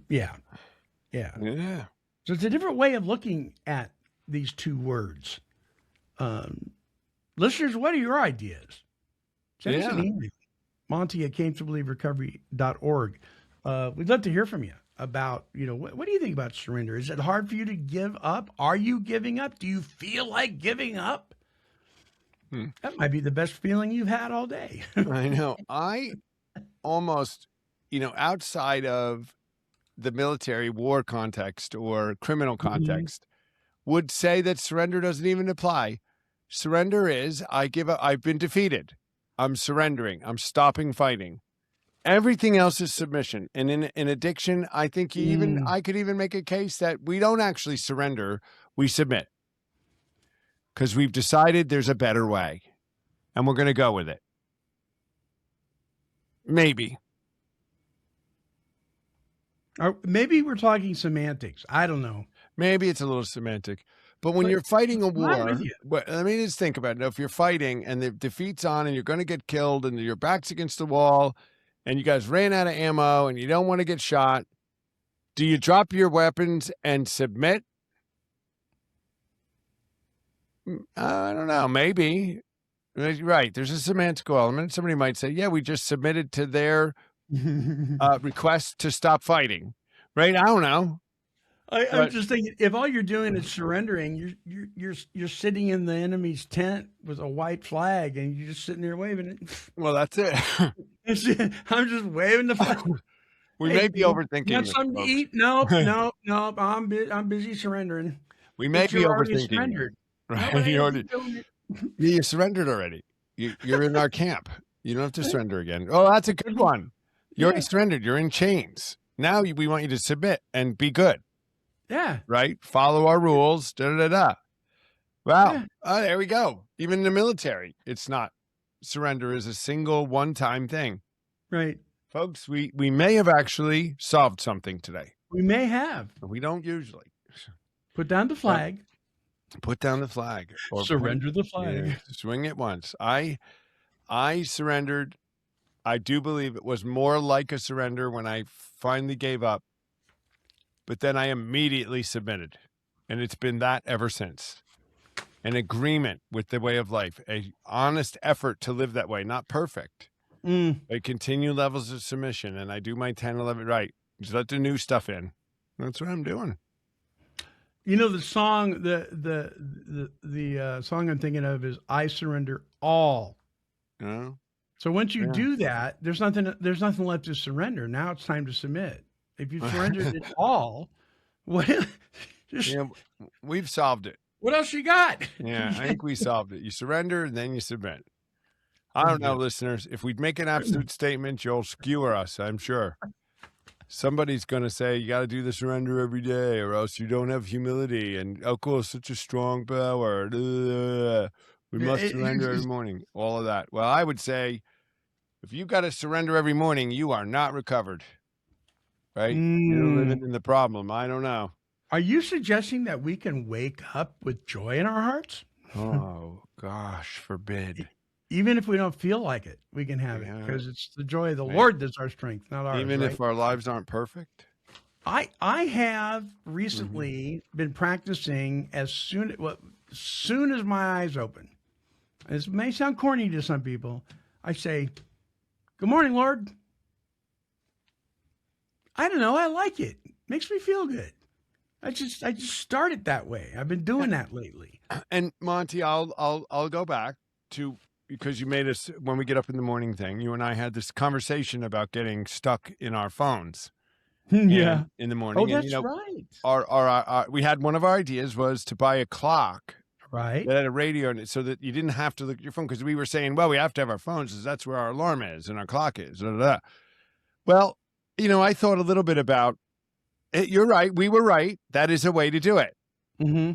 S4: Yeah. So it's a different way of looking at these two words. Listeners, what are your ideas? Send us an email. Monty at CaneToBelieveRecovery.org. We'd love to hear from you about, what do you think about surrender? Is it hard for you to give up? Are you giving up? Do you feel like giving up? That might be the best feeling you've had all day.
S2: I know. I almost, outside of the military war context or criminal context, would say that surrender doesn't even apply. Surrender is, I give up. I've been defeated. I'm surrendering. I'm stopping fighting. Everything else is submission. And in addiction, I think I could even make a case that we don't actually surrender. We submit. Because we've decided there's a better way. And we're going to go with it. Maybe.
S4: Or maybe we're talking semantics. I don't know.
S2: Maybe it's a little semantic. But when
S4: But-
S2: you're fighting a
S4: I'm
S2: war,
S4: with you.
S2: I mean, just think about it. If you're fighting and the defeat's on and you're going to get killed and your back's against the wall and you guys ran out of ammo and you don't want to get shot, do you drop your weapons and submit? I don't know. Maybe. Right. There's a semantical element. Somebody might say, yeah, we just submitted to their request to stop fighting. Right. I don't know.
S4: I'm
S2: But-
S4: just thinking, if all you're doing is surrendering, you're sitting in the enemy's tent with a white flag, and you're just sitting there waving it.
S2: Well, that's it.
S4: I'm just waving the flag.
S2: We
S4: Hey,
S2: may be
S4: you
S2: overthinking
S4: got
S2: it,
S4: something to
S2: folks.
S4: eat? Nope, nope. I'm busy surrendering.
S2: We may
S4: But
S2: be
S4: you're already
S2: overthinking it.
S4: surrendered.
S2: Right.
S4: Nobody
S2: You
S4: else
S2: already-
S4: is doing it.
S2: You surrendered already. You're in our camp. You don't have to surrender again. Oh, that's a good one. You already
S4: Yeah.
S2: surrendered. You're in chains. Now we want you to submit and be good,
S4: Yeah.
S2: right? Follow our rules. Da da da. Wow.
S4: Yeah.
S2: There we go. Even in the military, it's not. Surrender is a single one-time thing.
S4: Right.
S2: Folks, we may have actually solved something today.
S4: We may have
S2: We don't usually.
S4: put down the flag,
S2: Put down the flag. Or
S4: surrender the flag.
S2: Yeah, swing it once. I surrendered. I do believe it was more like a surrender when I finally gave up. But then I immediately submitted. And it's been that ever since. An agreement with the way of life, a honest effort to live that way, not perfect.
S4: Mm.
S2: I continue levels of submission and I do my 10, 11 right. Just let the new stuff in. That's what I'm doing.
S4: You know the song, the song I'm thinking of is "I Surrender All."
S2: You know?
S4: So once you
S2: Yeah.
S4: do that, there's nothing left to surrender. Now it's time to submit. If you've surrendered it all, what? Just,
S2: Yeah, we've solved it.
S4: what else you got?
S2: Yeah, I think we solved it. You surrender and then you submit. I don't know, listeners. If we make an absolute statement, you'll skewer us, I'm sure. Somebody's going to say, you got to do the surrender every day or else you don't have humility. And alcohol is such a strong power. We
S4: Yeah,
S2: must surrender every morning. All of that. Well, I would say if you got to surrender every morning, you are not recovered. Right? You're living in the problem. I don't know.
S4: Are you suggesting that we can wake up with joy in our hearts?
S2: Oh, gosh, forbid.
S4: Even if we don't feel like it, we can have it
S2: Yeah.
S4: because it's the joy of the
S2: Right.
S4: Lord that's our strength, not ours.
S2: Even
S4: right?
S2: if our lives aren't perfect.
S4: I have recently been practicing as soon as my eyes open. This may sound corny to some people. I say, "Good morning, Lord." I don't know. I like it. Makes me feel good. I just start it that way. I've been doing that lately.
S2: And Monty, I'll go back to because you made us when we get up in the morning thing. You and I had this conversation about getting stuck in our phones.
S4: Yeah.
S2: in the morning.
S4: Oh,
S2: And,
S4: that's
S2: you know,
S4: right.
S2: our we had one of our ideas was to buy a clock
S4: Right.
S2: that had a radio in it so that you didn't have to look at your phone because we were saying, well, we have to have our phones because that's where our alarm is and our clock is. Da, da, da. Well, you know, I thought a little bit about it. You're right. We were right. That is a way to do it.
S4: Mm-hmm.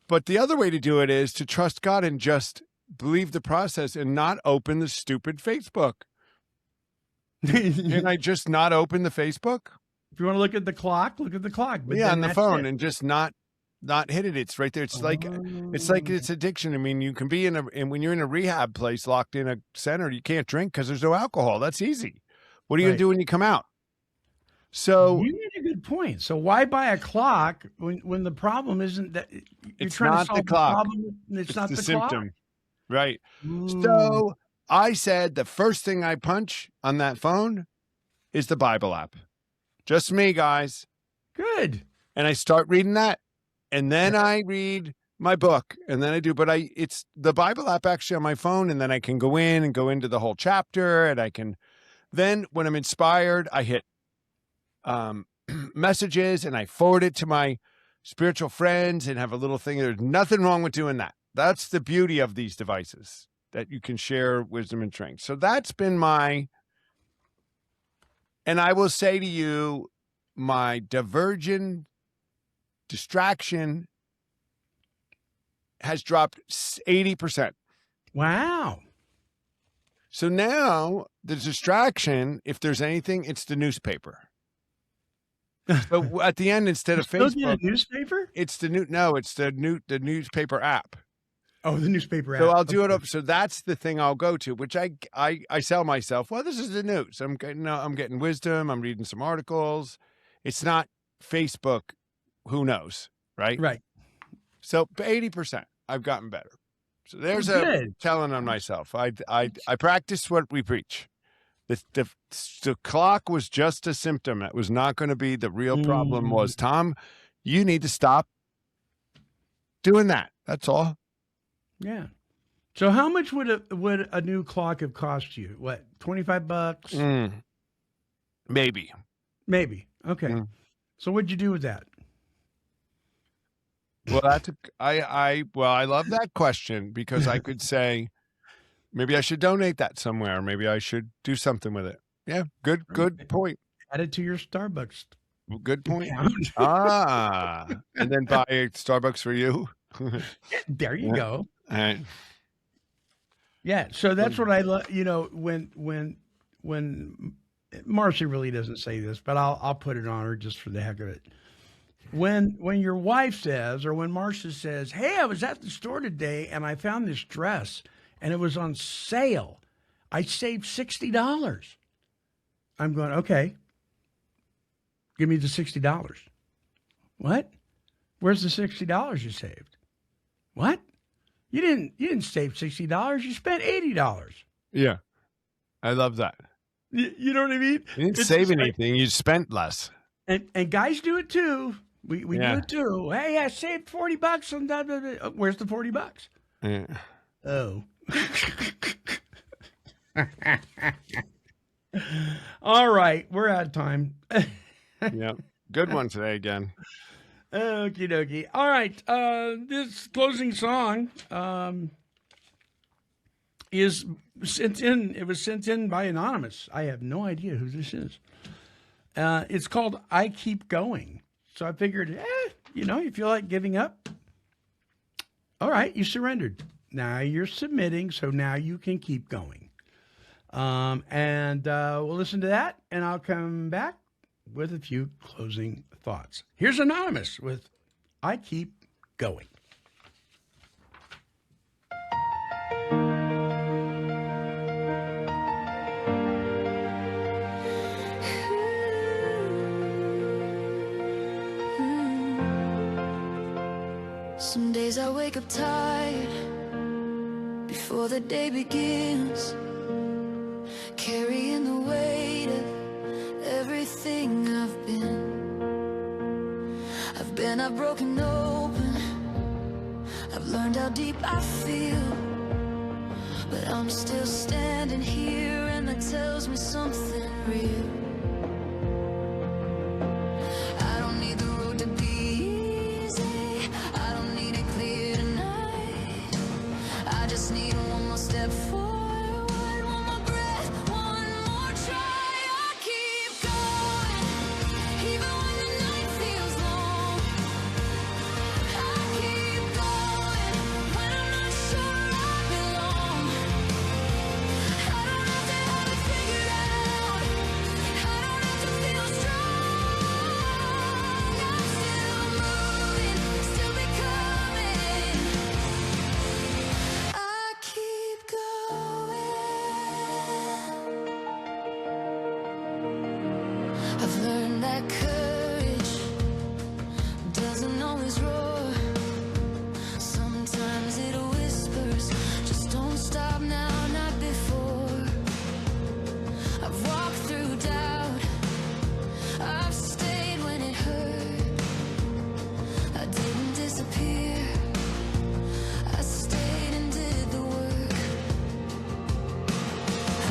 S2: But the other way to do it is to trust God and just believe the process and not open the stupid Facebook. Can I just not open the Facebook?
S4: If you want to look at the clock, look at the clock. But
S2: Yeah,
S4: then
S2: on the
S4: that's
S2: phone
S4: it.
S2: and just not hit it. It's right there. It's like it's addiction. I mean, you can be and when you're in a rehab place locked in a center, you can't drink because there's no alcohol. That's easy. What are you
S4: Right.
S2: gonna do when you come out? So
S4: You made a good point. So why buy a clock when the problem isn't that you're
S2: It's
S4: trying
S2: not
S4: to
S2: the
S4: solve
S2: clock.
S4: problem? It's not
S2: the
S4: the
S2: symptom.
S4: clock.
S2: Right.
S4: Mm.
S2: So I said the first thing I punch on that phone is the Bible app. Just me, guys.
S4: Good.
S2: And I start reading that. And then I read my book. And then I do, but it's the Bible app actually on my phone. And then I can go in and go into the whole chapter. And I can then when I'm inspired, I hit messages and I forward it to my spiritual friends and have a little thing. There's nothing wrong with doing that. That's the beauty of these devices, that you can share wisdom and strength. So that's been and I will say to you, my distraction has dropped 80%.
S4: Wow.
S2: So now the distraction, if there's anything, it's the newspaper. So at the end, instead of
S4: Still get a
S2: Facebook,
S4: newspaper?
S2: it's the newspaper app.
S4: Oh, the newspaper app.
S2: So I'll do it
S4: Okay.
S2: up. So that's the thing I'll go to, which I sell myself. Well, this is the news. I'm getting wisdom. I'm reading some articles. It's not Facebook. Who knows, right?
S4: Right.
S2: So 80%, I've gotten better. So there's
S4: Well,
S2: a
S4: good.
S2: telling on myself. I practice what we preach. The clock was just a symptom. It was not going to be the real problem. Was Tom, you need to stop doing that. That's all.
S4: Yeah. So how much would a new clock have cost you? What, $25?
S2: Maybe.
S4: Maybe. Okay.
S2: Mm.
S4: So what'd you do with that?
S2: Well, I love that question because I could say maybe I should donate that somewhere. Maybe I should do something with it. Yeah, good point.
S4: Add it to your Starbucks
S2: Good point.
S4: account.
S2: And then buy a Starbucks for you.
S4: There you
S2: Yeah.
S4: go.
S2: All right.
S4: Yeah. So that's what I love. You know, when Marcy really doesn't say this, but I'll put it on her just for the heck of it. When your wife says, or when Marcia says, "Hey, I was at the store today and I found this dress and it was on sale. I saved $60." I'm going, okay. Give me the $60. What? Where's the $60 you saved? What? You didn't save $60. You spent $80.
S2: Yeah. I love that.
S4: You know what I mean?
S2: You didn't
S4: It's
S2: save
S4: just like-
S2: anything. You spent less.
S4: And guys do it too. We
S2: Yeah.
S4: do it too. Hey, I saved $40 on that. Oh, where's the $40?
S2: Yeah.
S4: Oh. All right, we're out of time.
S2: Yeah. Good one today again.
S4: Okie dokie. All right, this closing song is sent in. It was sent in by Anonymous. I have no idea who this is. It's called "I Keep Going." So I figured, you feel like giving up. All right, you surrendered. Now you're submitting, so now you can keep going. And we'll listen to that, and I'll come back with a few closing thoughts. Here's Anonymous with "I Keep Going."
S7: Some days I wake up tired before the day begins, carrying the weight of everything I've been. I've broken open, I've learned how deep I feel, but I'm still standing here, and that tells me something real. I don't need the road to be easy, I don't need it clear tonight. I just need one more step forward, one more breath, one more try. I keep going, even when the night feels long. I keep going, when I'm not sure I belong. I don't have to have it figured out, I don't have to feel strong. I'm still moving, still becoming. I keep going. I've learned that courage doesn't always roar. Sometimes it whispers, just don't stop now, not before. I've walked through doubt, I've stayed when it hurt. I didn't disappear, I stayed and did the work.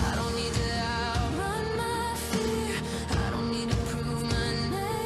S7: I don't need to outrun my fear, I don't need to prove my name.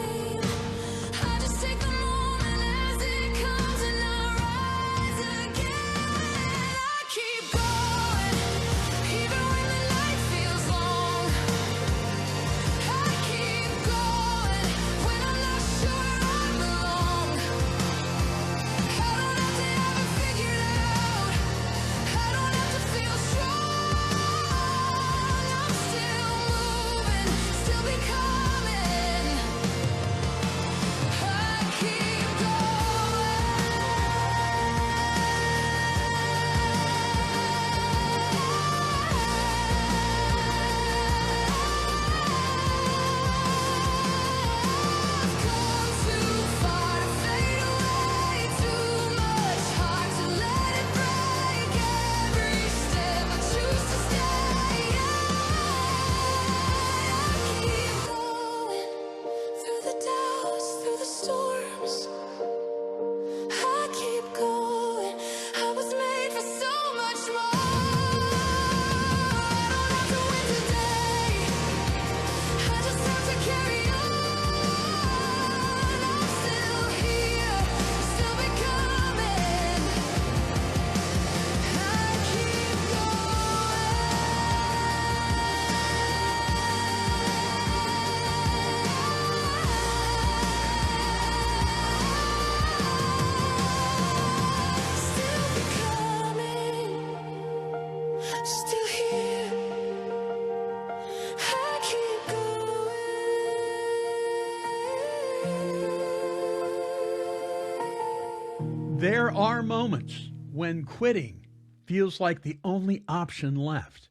S4: There are moments when quitting feels like the only option left,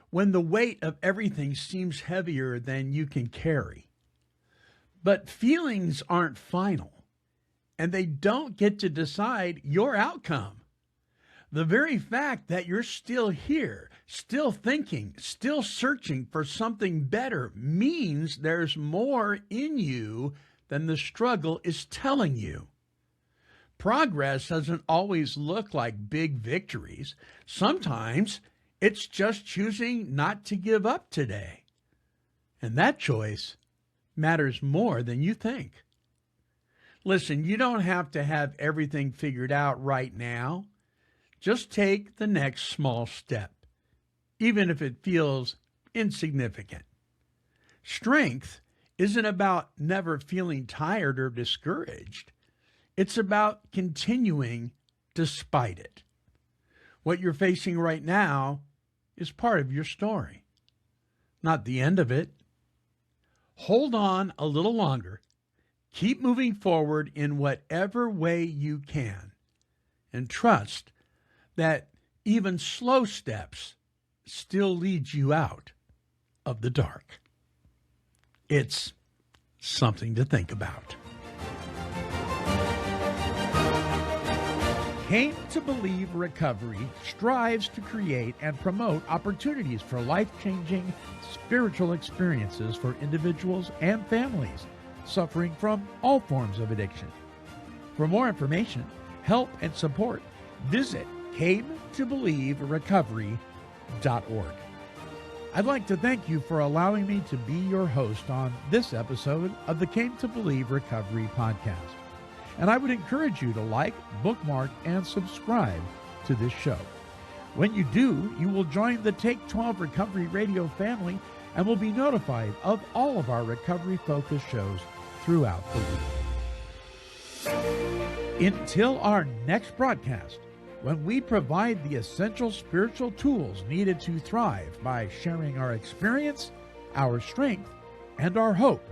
S4: when the weight of everything seems heavier than you can carry. But feelings aren't final, and they don't get to decide your outcome. The very fact that you're still here, still thinking, still searching for something better means there's more in you than the struggle is telling you. Progress doesn't always look like big victories. Sometimes it's just choosing not to give up today. And that choice matters more than you think. Listen, you don't have to have everything figured out right now. Just take the next small step, even if it feels insignificant. Strength isn't about never feeling tired or discouraged. It's about continuing despite it. What you're facing right now is part of your story, not the end of it. Hold on a little longer. Keep moving forward in whatever way you can, and trust that even slow steps still lead you out of the dark. It's something to think about.
S1: Came to Believe Recovery strives to create and promote opportunities for life-changing spiritual experiences for individuals and families suffering from all forms of addiction. For more information, help, and support, visit cametobelieverecovery.org. I'd like to thank you for allowing me to be your host on this episode of the Came to Believe Recovery podcast. And I would encourage you to like, bookmark, and subscribe to this show. When you do, you will join the Take 12 Recovery Radio family and will be notified of all of our recovery-focused shows throughout the week. Until our next broadcast, when we provide the essential spiritual tools needed to thrive by sharing our experience, our strength, and our hope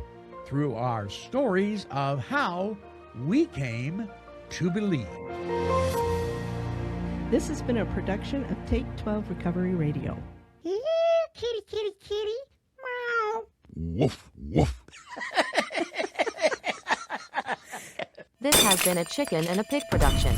S1: through our stories of how we came to believe.
S8: This has been a production of Take 12 Recovery Radio.
S3: Yeah, kitty, kitty, kitty. Meow.
S2: Woof, woof.
S9: This has been a Chicken and a Pig production.